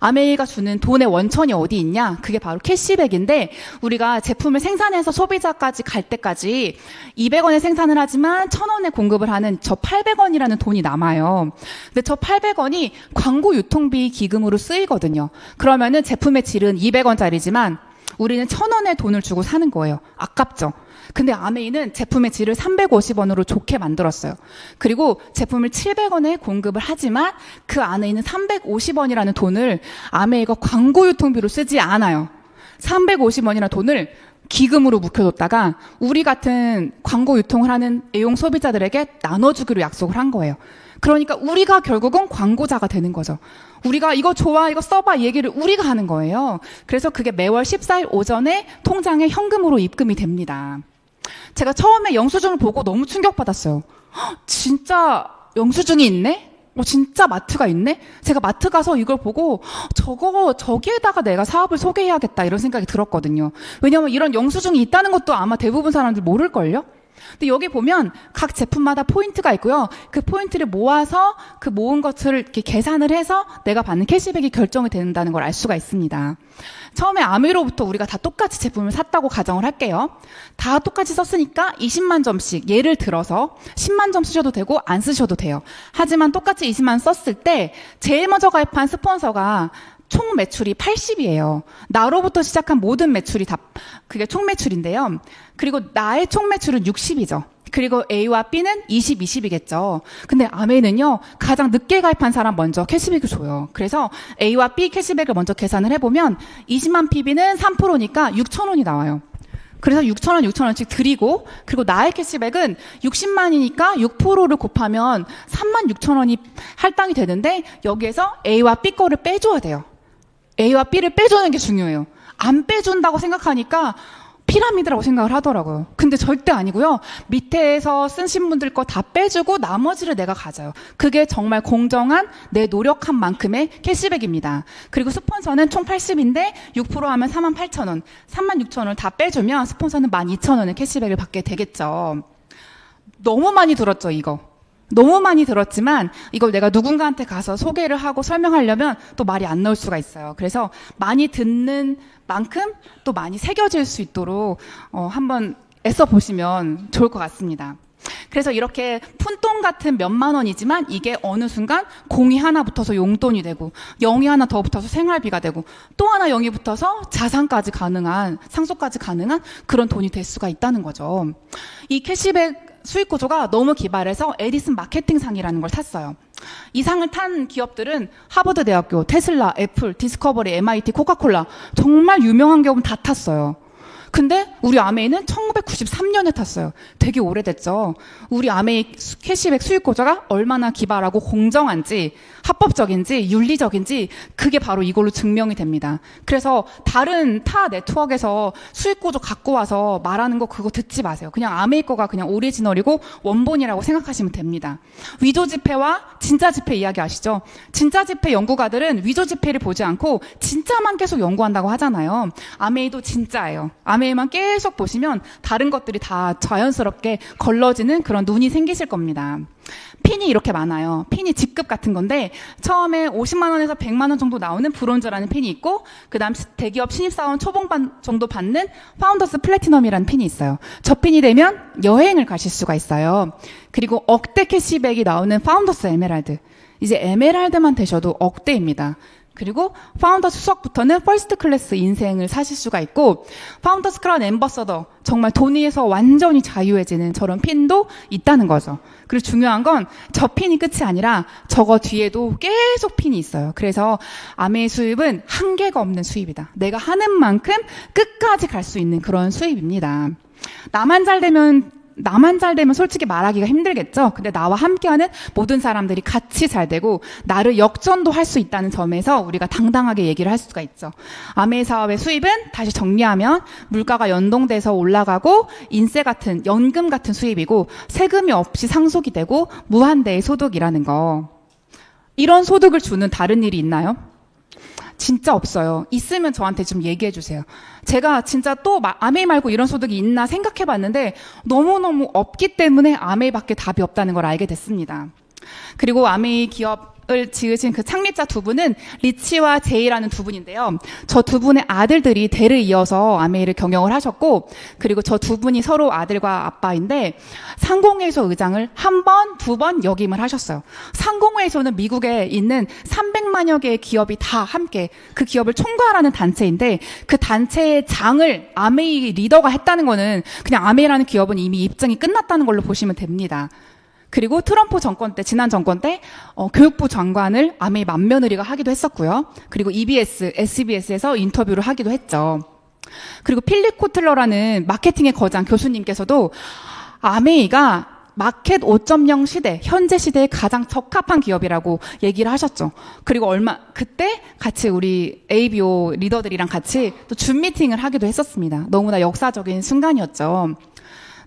아메이가 주는 돈의 원천이 어디 있냐? 그게 바로 캐시백인데 우리가 제품을 생산해서 소비자까지 갈 때까지 200원에 생산을 하지만 1,000원에 공급을 하는 저 800원이라는 돈이 남아요. 근데 저 800원이 광고 유통비 기금으로 쓰이거든요. 그러면은 제품의 질은 200원짜리지만 우리는 1,000원의 돈을 주고 사는 거예요. 아깝죠? 근데 아메이는 제품의 질을 350원으로 좋게 만들었어요. 그리고 제품을 700원에 공급을 하지만 그 안에 있는 350원이라는 돈을 아메이가 광고 유통비로 쓰지 않아요. 350원이라는 돈을 기금으로 묵혀뒀다가 우리 같은 광고 유통을 하는 애용 소비자들에게 나눠주기로 약속을 한 거예요. 그러니까 우리가 결국은 광고자가 되는 거죠. 우리가 이거 좋아, 이거 써봐 이 얘기를 우리가 하는 거예요. 그래서 그게 매월 14일 오전에 통장에 현금으로 입금이 됩니다. 제가 처음에 영수증을 보고 너무 충격받았어요. 헉, 진짜 영수증이 있네? 진짜 마트가 있네? 제가 마트 가서 이걸 보고 저기에다가 내가 사업을 소개해야겠다 이런 생각이 들었거든요. 왜냐하면 이런 영수증이 있다는 것도 아마 대부분 사람들 모를걸요? 근데 여기 보면 각 제품마다 포인트가 있고요. 그 포인트를 모아서 그 모은 것을 이렇게 계산을 해서 내가 받는 캐시백이 결정이 된다는 걸 알 수가 있습니다. 처음에 아메로부터 우리가 다 똑같이 제품을 샀다고 가정을 할게요. 다 똑같이 썼으니까 20만 점씩 예를 들어서 10만 점 쓰셔도 되고 안 쓰셔도 돼요. 하지만 똑같이 20만 썼을 때 제일 먼저 가입한 스폰서가 총 매출이 80이에요. 나로부터 시작한 모든 매출이 다 그게 총 매출인데요. 그리고 나의 총 매출은 60이죠. 그리고 A와 B는 20, 20이겠죠. 근데 아메이는요, 가장 늦게 가입한 사람 먼저 캐시백을 줘요. 그래서 A와 B 캐시백을 먼저 계산을 해보면 20만 PB는 3%니까 6,000원이 나와요. 그래서 6,000원, 6,000원씩 드리고, 그리고 나의 캐시백은 60만이니까 6%를 곱하면 36,000원이 할당이 되는데, 여기에서 A와 B 거를 빼줘야 돼요. A와 B를 빼주는 게 중요해요. 안 빼준다고 생각하니까 피라미드라고 생각을 하더라고요. 근데 절대 아니고요. 밑에서 쓰신 분들 거 다 빼주고 나머지를 내가 가져요. 그게 정말 공정한 내 노력한 만큼의 캐시백입니다. 그리고 스폰서는 총 80인데 6% 하면 48,000원, 36,000원을 다 빼주면 스폰서는 12,000원의 캐시백을 받게 되겠죠. 너무 많이 들었죠, 이거. 너무 많이 들었지만 이걸 내가 누군가한테 가서 소개를 하고 설명하려면 또 말이 안 나올 수가 있어요. 그래서 많이 듣는 만큼 또 많이 새겨질 수 있도록 한번 애써 보시면 좋을 것 같습니다. 그래서 이렇게 푼돈 같은 몇만 원이지만 이게 어느 순간 공이 하나 붙어서 용돈이 되고 0이 하나 더 붙어서 생활비가 되고 또 하나 0이 붙어서 자산까지 가능한 상속까지 가능한 그런 돈이 될 수가 있다는 거죠. 이 캐시백 수익 구조가 너무 기발해서 에디슨 마케팅상이라는 걸 탔어요. 이 상을 탄 기업들은 하버드 대학교, 테슬라, 애플, 디스커버리, MIT, 코카콜라 정말 유명한 기업은 다 탔어요. 근데 우리 아메이는 1993년에 탔어요. 되게 오래됐죠. 우리 아메이 캐시백 수익 구조가 얼마나 기발하고 공정한지, 합법적인지, 윤리적인지 그게 바로 이걸로 증명이 됩니다. 그래서 다른 타 네트워크에서 수익 구조 갖고 와서 말하는 거 그거 듣지 마세요. 그냥 아메이 거가 그냥 오리지널이고 원본이라고 생각하시면 됩니다. 위조 지폐와 진짜 지폐 이야기 아시죠? 진짜 지폐 연구가들은 위조 지폐를 보지 않고 진짜만 계속 연구한다고 하잖아요. 아메이도 진짜예요. 아메이만 계속 보시면 다른 것들이 다 자연스럽게 걸러지는 그런 눈이 생기실 겁니다. 핀이 이렇게 많아요. 핀이 직급 같은 건데 처음에 50만 원에서 100만 원 정도 나오는 브론즈라는 핀이 있고 그다음 대기업 신입사원 초봉반 정도 받는 파운더스 플래티넘이라는 핀이 있어요. 저 핀이 되면 여행을 가실 수가 있어요. 그리고 억대 캐시백이 나오는 파운더스 에메랄드. 이제 에메랄드만 되셔도 억대입니다. 그리고 파운더 수석부터는 퍼스트 클래스 인생을 사실 수가 있고 파운더스 크라운 앰버서더 정말 돈에서 완전히 자유해지는 저런 핀도 있다는 거죠. 그리고 중요한 건 저 핀이 끝이 아니라 저거 뒤에도 계속 핀이 있어요. 그래서 아메이 수입은 한계가 없는 수입이다. 내가 하는 만큼 끝까지 갈 수 있는 그런 수입입니다. 나만 잘 되면 솔직히 말하기가 힘들겠죠. 근데 나와 함께하는 모든 사람들이 같이 잘 되고 나를 역전도 할 수 있다는 점에서 우리가 당당하게 얘기를 할 수가 있죠. 아메이 사업의 수입은 다시 정리하면 물가가 연동돼서 올라가고 인세 같은 연금 같은 수입이고 세금이 없이 상속이 되고 무한대의 소득이라는 거. 이런 소득을 주는 다른 일이 있나요? 진짜 없어요. 있으면 저한테 좀 얘기해 주세요. 제가 진짜 또 아메이 말고 이런 소득이 있나 생각해 봤는데 너무너무 없기 때문에 아메이밖에 답이 없다는 걸 알게 됐습니다. 그리고 아메이 기업을 지으신 그 창립자 두 분은 리치와 제이라는 두 분인데요. 저 두 분의 아들들이 대를 이어서 아메이를 경영을 하셨고 그리고 저 두 분이 서로 아들과 아빠인데 상공회의소 의장을 한 번, 두 번 역임을 하셨어요. 상공회의소는 미국에 있는 300만여 개의 기업이 다 함께 그 기업을 총괄하는 단체인데 그 단체의 장을 아메이 리더가 했다는 거는 그냥 아메이라는 기업은 이미 입증이 끝났다는 걸로 보시면 됩니다. 그리고 트럼프 정권 때, 지난 정권 때 교육부 장관을 아메이 맏며느리가 하기도 했었고요. 그리고 EBS, SBS에서 인터뷰를 하기도 했죠. 그리고 필립 코틀러라는 마케팅의 거장 교수님께서도 아메이가 마켓 5.0 시대, 현재 시대에 가장 적합한 기업이라고 얘기를 하셨죠. 그리고 그때 같이 우리 ABO 리더들이랑 같이 또 줌 미팅을 하기도 했었습니다. 너무나 역사적인 순간이었죠.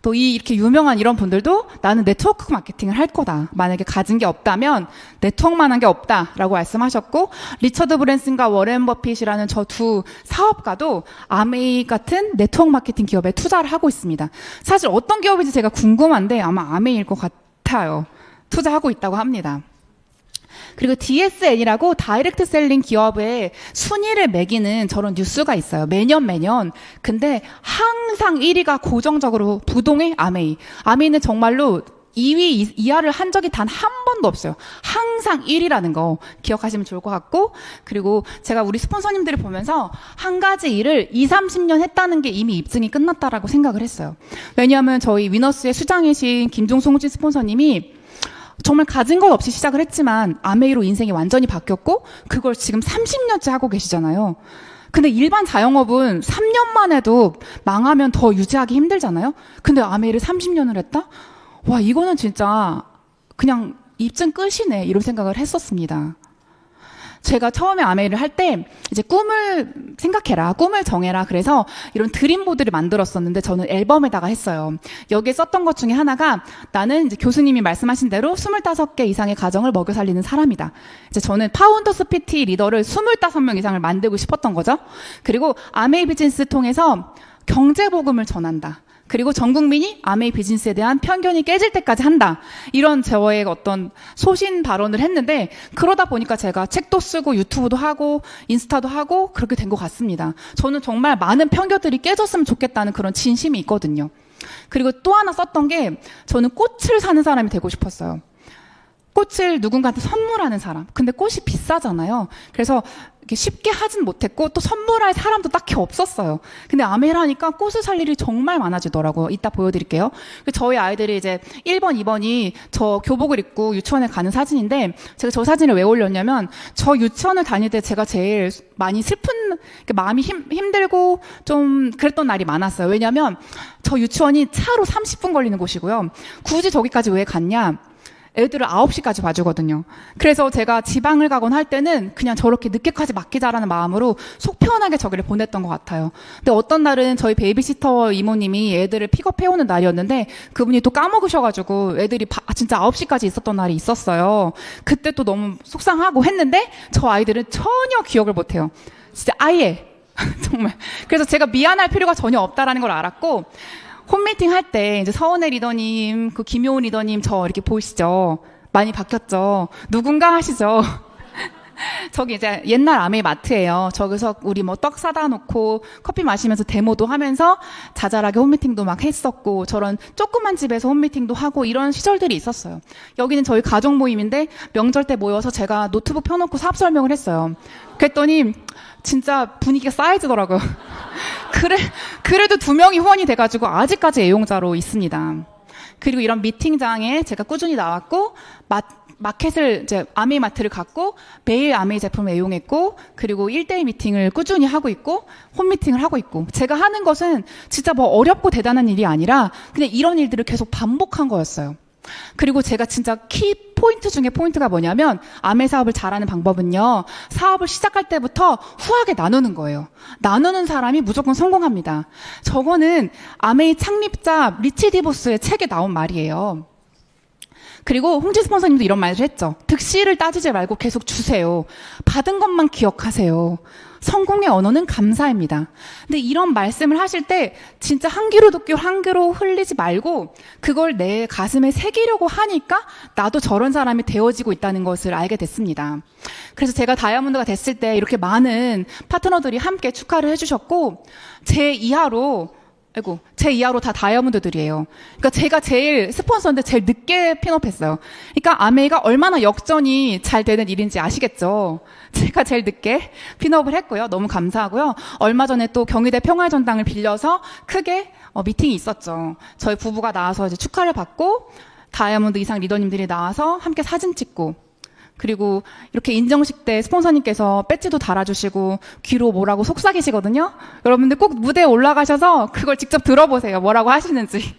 또 이렇게 유명한 이런 분들도 나는 네트워크 마케팅을 할 거다. 만약에 가진 게 없다면 네트워크만한 게 없다라고 말씀하셨고 리처드 브랜슨과 워렌 버핏이라는 저 두 사업가도 아메이 같은 네트워크 마케팅 기업에 투자를 하고 있습니다. 사실 어떤 기업인지 제가 궁금한데 아마 아메이일 것 같아요. 투자하고 있다고 합니다. 그리고 DSN이라고 다이렉트 셀링 기업의 순위를 매기는 저런 뉴스가 있어요. 매년. 근데 항상 1위가 고정적으로 부동의 아메이. 아메이는 정말로 2위 이하를 한 적이 단 한 번도 없어요. 항상 1위라는 거 기억하시면 좋을 것 같고 그리고 제가 우리 스폰서님들을 보면서 한 가지 일을 20-30년 했다는 게 이미 입증이 끝났다라고 생각을 했어요. 왜냐하면 저희 위너스의 수장이신 김종송 스폰서님이 정말 가진 것 없이 시작을 했지만 아메이로 인생이 완전히 바뀌었고 그걸 지금 30년째 하고 계시잖아요. 근데 일반 자영업은 3년만 해도 망하면 더 유지하기 힘들잖아요. 근데 아메이를 30년을 했다? 와, 이거는 진짜 그냥 입증 끝이네 이런 생각을 했었습니다. 제가 처음에 아메이를 할 때 이제 꿈을 생각해라, 꿈을 정해라. 그래서 이런 드림보드를 만들었었는데 저는 앨범에다가 했어요. 여기에 썼던 것 중에 하나가 나는 이제 교수님이 말씀하신 대로 25개 이상의 가정을 먹여 살리는 사람이다. 이제 저는 파운더스 PT 리더를 25명 이상을 만들고 싶었던 거죠. 그리고 아메이 비즈니스 통해서 경제복음을 전한다. 그리고 전 국민이 아메이 비즈니스에 대한 편견이 깨질 때까지 한다. 이런 저의 어떤 소신 발언을 했는데 그러다 보니까 제가 책도 쓰고 유튜브도 하고 인스타도 하고 그렇게 된 것 같습니다. 저는 정말 많은 편견들이 깨졌으면 좋겠다는 그런 진심이 있거든요. 그리고 또 하나 썼던 게 저는 꽃을 사는 사람이 되고 싶었어요. 꽃을 누군가한테 선물하는 사람. 근데 꽃이 비싸잖아요. 그래서 이렇게 쉽게 하진 못했고 또 선물할 사람도 딱히 없었어요. 근데 아메이라니까 꽃을 살 일이 정말 많아지더라고요. 이따 보여드릴게요. 저희 아이들이 이제 1번, 2번이 저 교복을 입고 유치원에 가는 사진인데 제가 저 사진을 왜 올렸냐면 저 유치원을 다닐 때 제가 제일 많이 슬픈 마음이 힘들고 좀 그랬던 날이 많았어요. 왜냐면 저 유치원이 차로 30분 걸리는 곳이고요. 굳이 저기까지 왜 갔냐? 애들을 9시까지 봐주거든요. 그래서 제가 지방을 가곤 할 때는 그냥 저렇게 늦게까지 맡기자라는 마음으로 속 편하게 저기를 보냈던 것 같아요. 근데 어떤 날은 저희 베이비시터 이모님이 애들을 픽업해오는 날이었는데 그분이 또 까먹으셔가지고 애들이 진짜 9시까지 있었던 날이 있었어요. 그때 또 너무 속상하고 했는데 저 아이들은 전혀 기억을 못해요. 진짜 아예. 정말. 그래서 제가 미안할 필요가 전혀 없다라는 걸 알았고 홈미팅 할 때 이제 서은혜 리더님, 그 김효은 리더님 저 이렇게 보이시죠? 많이 바뀌었죠? 누군가 하시죠? 저기 이제 옛날 아메이 마트예요. 저기서 우리 뭐 떡 사다 놓고 커피 마시면서 데모도 하면서 자잘하게 홈미팅도 막 했었고 저런 조그만 집에서 홈미팅도 하고 이런 시절들이 있었어요. 여기는 저희 가족 모임인데 명절 때 모여서 제가 노트북 펴놓고 사업 설명을 했어요. 그랬더니 진짜 분위기가 싸해지더라고요. 그래도 2명이 후원이 돼가지고 아직까지 애용자로 있습니다. 그리고 이런 미팅장에 제가 꾸준히 나왔고 마켓을 이제 아메이 마트를 갖고 매일 아메이 제품을 애용했고 그리고 1대1 미팅을 꾸준히 하고 있고 홈미팅을 하고 있고 제가 하는 것은 진짜 뭐 어렵고 대단한 일이 아니라 그냥 이런 일들을 계속 반복한 거였어요. 그리고 제가 진짜 키 포인트 중에 포인트가 뭐냐면 아메 사업을 잘하는 방법은요. 사업을 시작할 때부터 후하게 나누는 거예요. 나누는 사람이 무조건 성공합니다. 저거는 아메이 창립자 리치 디보스의 책에 나온 말이에요. 그리고 홍지 스폰서님도 이런 말을 했죠. 득실을 따지지 말고 계속 주세요. 받은 것만 기억하세요. 성공의 언어는 감사입니다. 근데 이런 말씀을 하실 때 진짜 한 귀로 듣고 한 귀로 흘리지 말고 그걸 내 가슴에 새기려고 하니까 나도 저런 사람이 되어지고 있다는 것을 알게 됐습니다. 그래서 제가 다이아몬드가 됐을 때 이렇게 많은 파트너들이 함께 축하를 해주셨고 제 이하로 다 다이아몬드들이에요. 그러니까 제가 제일 스폰서인데 제일 늦게 핀업했어요. 그러니까 아메이가 얼마나 역전이 잘 되는 일인지 아시겠죠? 제가 제일 늦게 핀업을 했고요. 너무 감사하고요. 얼마 전에 또 경희대 평화전당을 빌려서 크게 미팅이 있었죠. 저희 부부가 나와서 이제 축하를 받고 다이아몬드 이상 리더님들이 나와서 함께 사진 찍고 그리고 이렇게 인정식 때 스폰서님께서 배지도 달아주시고 귀로 뭐라고 속삭이시거든요. 여러분들 꼭 무대에 올라가셔서 그걸 직접 들어보세요. 뭐라고 하시는지.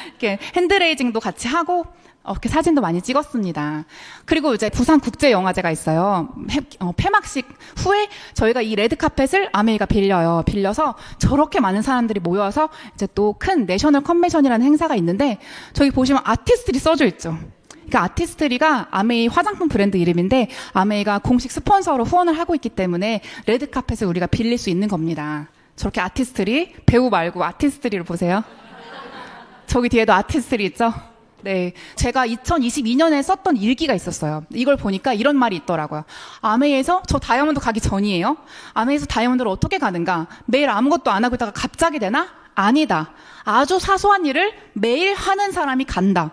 이렇게 핸드레이징도 같이 하고 이렇게 사진도 많이 찍었습니다. 그리고 이제 부산국제영화제가 있어요. 폐막식 후에 저희가 이 레드카펫을 아메이가 빌려요. 빌려서 저렇게 많은 사람들이 모여서 이제 또 큰 내셔널 컨벤션이라는 행사가 있는데 저기 보시면 아티스트리 써져 있죠. 그러니까 아티스트리가 아메이 화장품 브랜드 이름인데 아메이가 공식 스폰서로 후원을 하고 있기 때문에 레드카펫을 우리가 빌릴 수 있는 겁니다. 저렇게 아티스트리, 배우 말고 아티스트리를 보세요. 저기 뒤에도 아티스트리 있죠? 네. 제가 2022년에 썼던 일기가 있었어요. 이걸 보니까 이런 말이 있더라고요. 아메이에서, 저 다이아몬드 가기 전이에요. 아메이에서 다이아몬드를 어떻게 가는가? 매일 아무것도 안 하고 있다가 갑자기 되나? 아니다. 아주 사소한 일을 매일 하는 사람이 간다.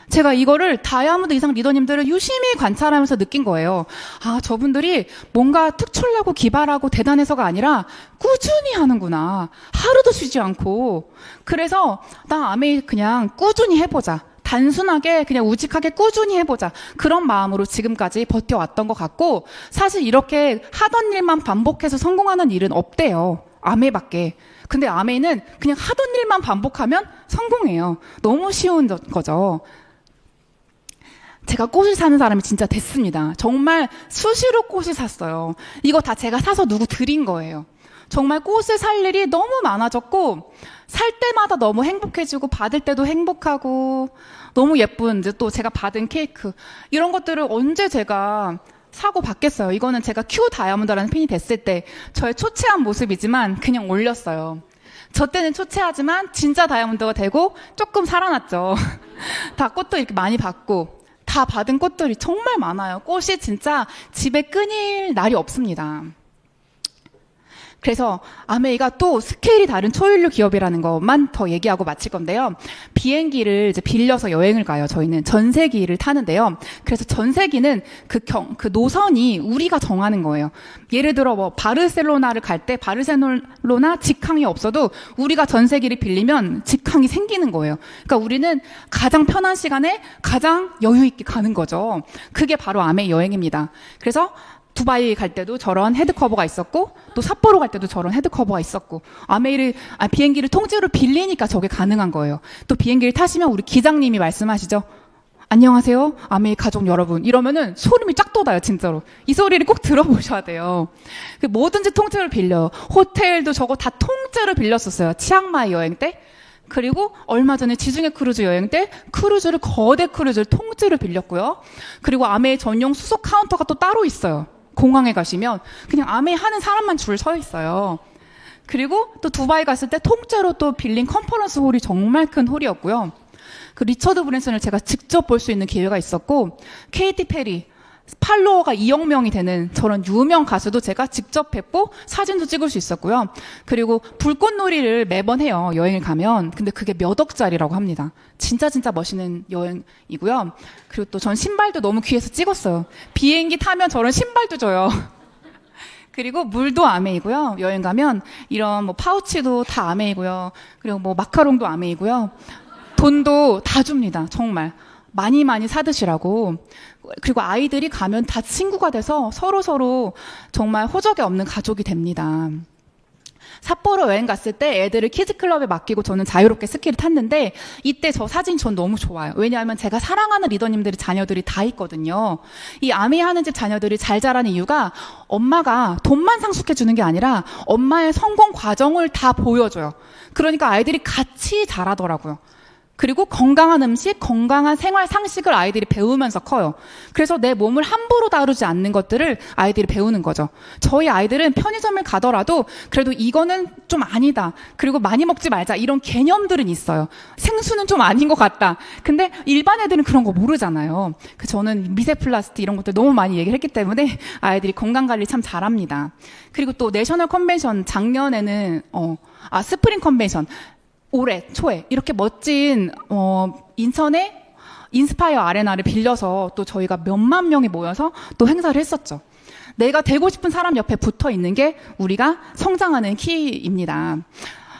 제가 이거를 다이아몬드 이상 리더님들을 유심히 관찰하면서 느낀 거예요. 아, 저분들이 뭔가 특출나고 기발하고 대단해서가 아니라 꾸준히 하는구나. 하루도 쉬지 않고. 그래서 나 아메이 그냥 꾸준히 해보자. 단순하게 그냥 우직하게 꾸준히 해보자. 그런 마음으로 지금까지 버텨왔던 것 같고 사실 이렇게 하던 일만 반복해서 성공하는 일은 없대요. 아메이밖에. 근데 아메이는 그냥 하던 일만 반복하면 성공해요. 너무 쉬운 거죠. 제가 꽃을 사는 사람이 진짜 됐습니다. 정말 수시로 꽃을 샀어요. 이거 다 제가 사서 누구 드린 거예요. 정말 꽃을 살 일이 너무 많아졌고 살 때마다 너무 행복해지고 받을 때도 행복하고 너무 예쁜 이제 또 제가 받은 케이크 이런 것들을 언제 제가 사고 받겠어요. 이거는 제가 큐 다이아몬드라는 핀이 됐을 때 저의 초췌한 모습이지만 그냥 올렸어요. 저 때는 초췌하지만 진짜 다이아몬드가 되고 조금 살아났죠. 다 꽃도 이렇게 많이 받고 다 받은 꽃들이 정말 많아요. 꽃이 진짜 집에 끊일 날이 없습니다. 그래서 아메이가 또 스케일이 다른 초일류 기업이라는 것만 더 얘기하고 마칠 건데요. 비행기를 이제 빌려서 여행을 가요. 저희는 전세기를 타는데요. 그래서 전세기는 그 노선이 우리가 정하는 거예요. 예를 들어 뭐 바르셀로나를 갈 때 바르셀로나 직항이 없어도 우리가 전세기를 빌리면 직항이 생기는 거예요. 그러니까 우리는 가장 편한 시간에 가장 여유 있게 가는 거죠. 그게 바로 아메이 여행입니다. 그래서 두바이 갈 때도 저런 헤드커버가 있었고 또 삿포로 갈 때도 저런 헤드커버가 있었고 비행기를 통째로 빌리니까 저게 가능한 거예요. 또 비행기를 타시면 우리 기장님이 말씀하시죠. 안녕하세요, 아메이 가족 여러분. 이러면은 소름이 쫙 돋아요, 진짜로. 이 소리를 꼭 들어보셔야 돼요. 뭐든지 통째로 빌려요. 호텔도 저거 다 통째로 빌렸었어요. 치앙마이 여행 때. 그리고 얼마 전에 지중해 크루즈 여행 때 거대 크루즈를 통째로 빌렸고요. 그리고 아메이 전용 수속 카운터가 또 따로 있어요. 공항에 가시면 그냥 아메이 하는 사람만 줄 서 있어요. 그리고 또 두바이 갔을 때 통째로 또 빌린 컨퍼런스 홀이 정말 큰 홀이었고요. 그 리처드 브랜슨을 제가 직접 볼 수 있는 기회가 있었고, 케이티 페리, 팔로워가 2억 명이 되는 저런 유명 가수도 제가 직접 뵙고 사진도 찍을 수 있었고요. 그리고 불꽃놀이를 매번 해요, 여행을 가면. 근데 그게 몇 억짜리라고 합니다. 진짜 멋있는 여행이고요. 그리고 또 전 신발도 너무 귀해서 찍었어요. 비행기 타면 저런 신발도 줘요. 그리고 물도 아메이고요. 여행 가면 이런 뭐 파우치도 다 아메이고요. 그리고 뭐 마카롱도 아메이고요. 돈도 다 줍니다. 정말. 많이 사드시라고. 그리고 아이들이 가면 다 친구가 돼서 서로 정말 호적이 없는 가족이 됩니다. 삿포로 여행 갔을 때 애들을 키즈클럽에 맡기고 저는 자유롭게 스키를 탔는데 이때 저 사진 전 너무 좋아요. 왜냐하면 제가 사랑하는 리더님들의 자녀들이 다 있거든요. 이 아메이 하는 집 자녀들이 잘 자라는 이유가 엄마가 돈만 상속해 주는 게 아니라 엄마의 성공 과정을 다 보여줘요. 그러니까 아이들이 같이 자라더라고요. 그리고 건강한 음식, 건강한 생활 상식을 아이들이 배우면서 커요. 그래서 내 몸을 함부로 다루지 않는 것들을 아이들이 배우는 거죠. 저희 아이들은 편의점을 가더라도 그래도 이거는 좀 아니다. 그리고 많이 먹지 말자. 이런 개념들은 있어요. 생수는 좀 아닌 것 같다. 근데 일반 애들은 그런 거 모르잖아요. 저는 미세 플라스틱 이런 것들 너무 많이 얘기를 했기 때문에 아이들이 건강 관리 참 잘합니다. 그리고 또 내셔널 컨벤션 작년에는 스프링 컨벤션 올해 초에 이렇게 멋진 인천의 인스파이어 아레나를 빌려서 또 저희가 몇만 명이 모여서 또 행사를 했었죠. 내가 되고 싶은 사람 옆에 붙어 있는 게 우리가 성장하는 키입니다.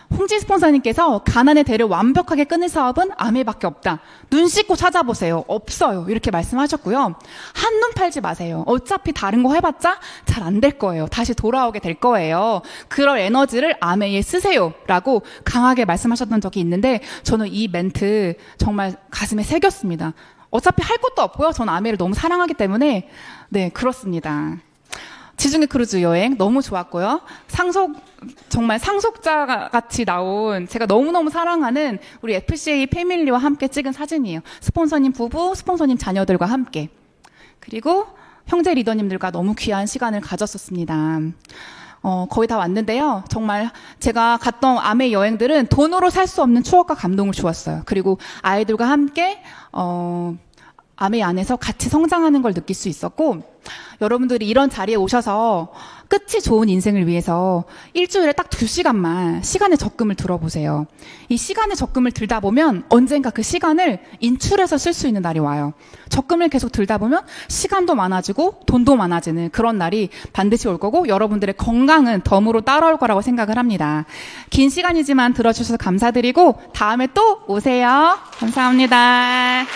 홍지 스폰서님께서 가난의 대를 완벽하게 끊을 사업은 아메이밖에 없다. 눈 씻고 찾아보세요. 없어요. 이렇게 말씀하셨고요. 한눈 팔지 마세요. 어차피 다른 거 해봤자 잘 안 될 거예요. 다시 돌아오게 될 거예요. 그럴 에너지를 아메이에 쓰세요. 라고 강하게 말씀하셨던 적이 있는데 저는 이 멘트 정말 가슴에 새겼습니다. 어차피 할 것도 없고요. 저는 아메이를 너무 사랑하기 때문에 네, 그렇습니다. 지중해 크루즈 여행 너무 좋았고요. 정말 상속자 같이 나온 제가 너무너무 사랑하는 우리 FCA 패밀리와 함께 찍은 사진이에요. 스폰서님 부부, 스폰서님 자녀들과 함께. 그리고 형제 리더님들과 너무 귀한 시간을 가졌었습니다. 거의 다 왔는데요. 정말 제가 갔던 아메이 여행들은 돈으로 살 수 없는 추억과 감동을 주었어요. 그리고 아이들과 함께 아메이 안에서 같이 성장하는 걸 느낄 수 있었고, 여러분들이 이런 자리에 오셔서 끝이 좋은 인생을 위해서 일주일에 딱 2시간만 시간의 적금을 들어보세요. 이 시간의 적금을 들다 보면 언젠가 그 시간을 인출해서 쓸 수 있는 날이 와요. 적금을 계속 들다 보면 시간도 많아지고 돈도 많아지는 그런 날이 반드시 올 거고, 여러분들의 건강은 덤으로 따라올 거라고 생각을 합니다. 긴 시간이지만 들어주셔서 감사드리고 다음에 또 오세요. 감사합니다.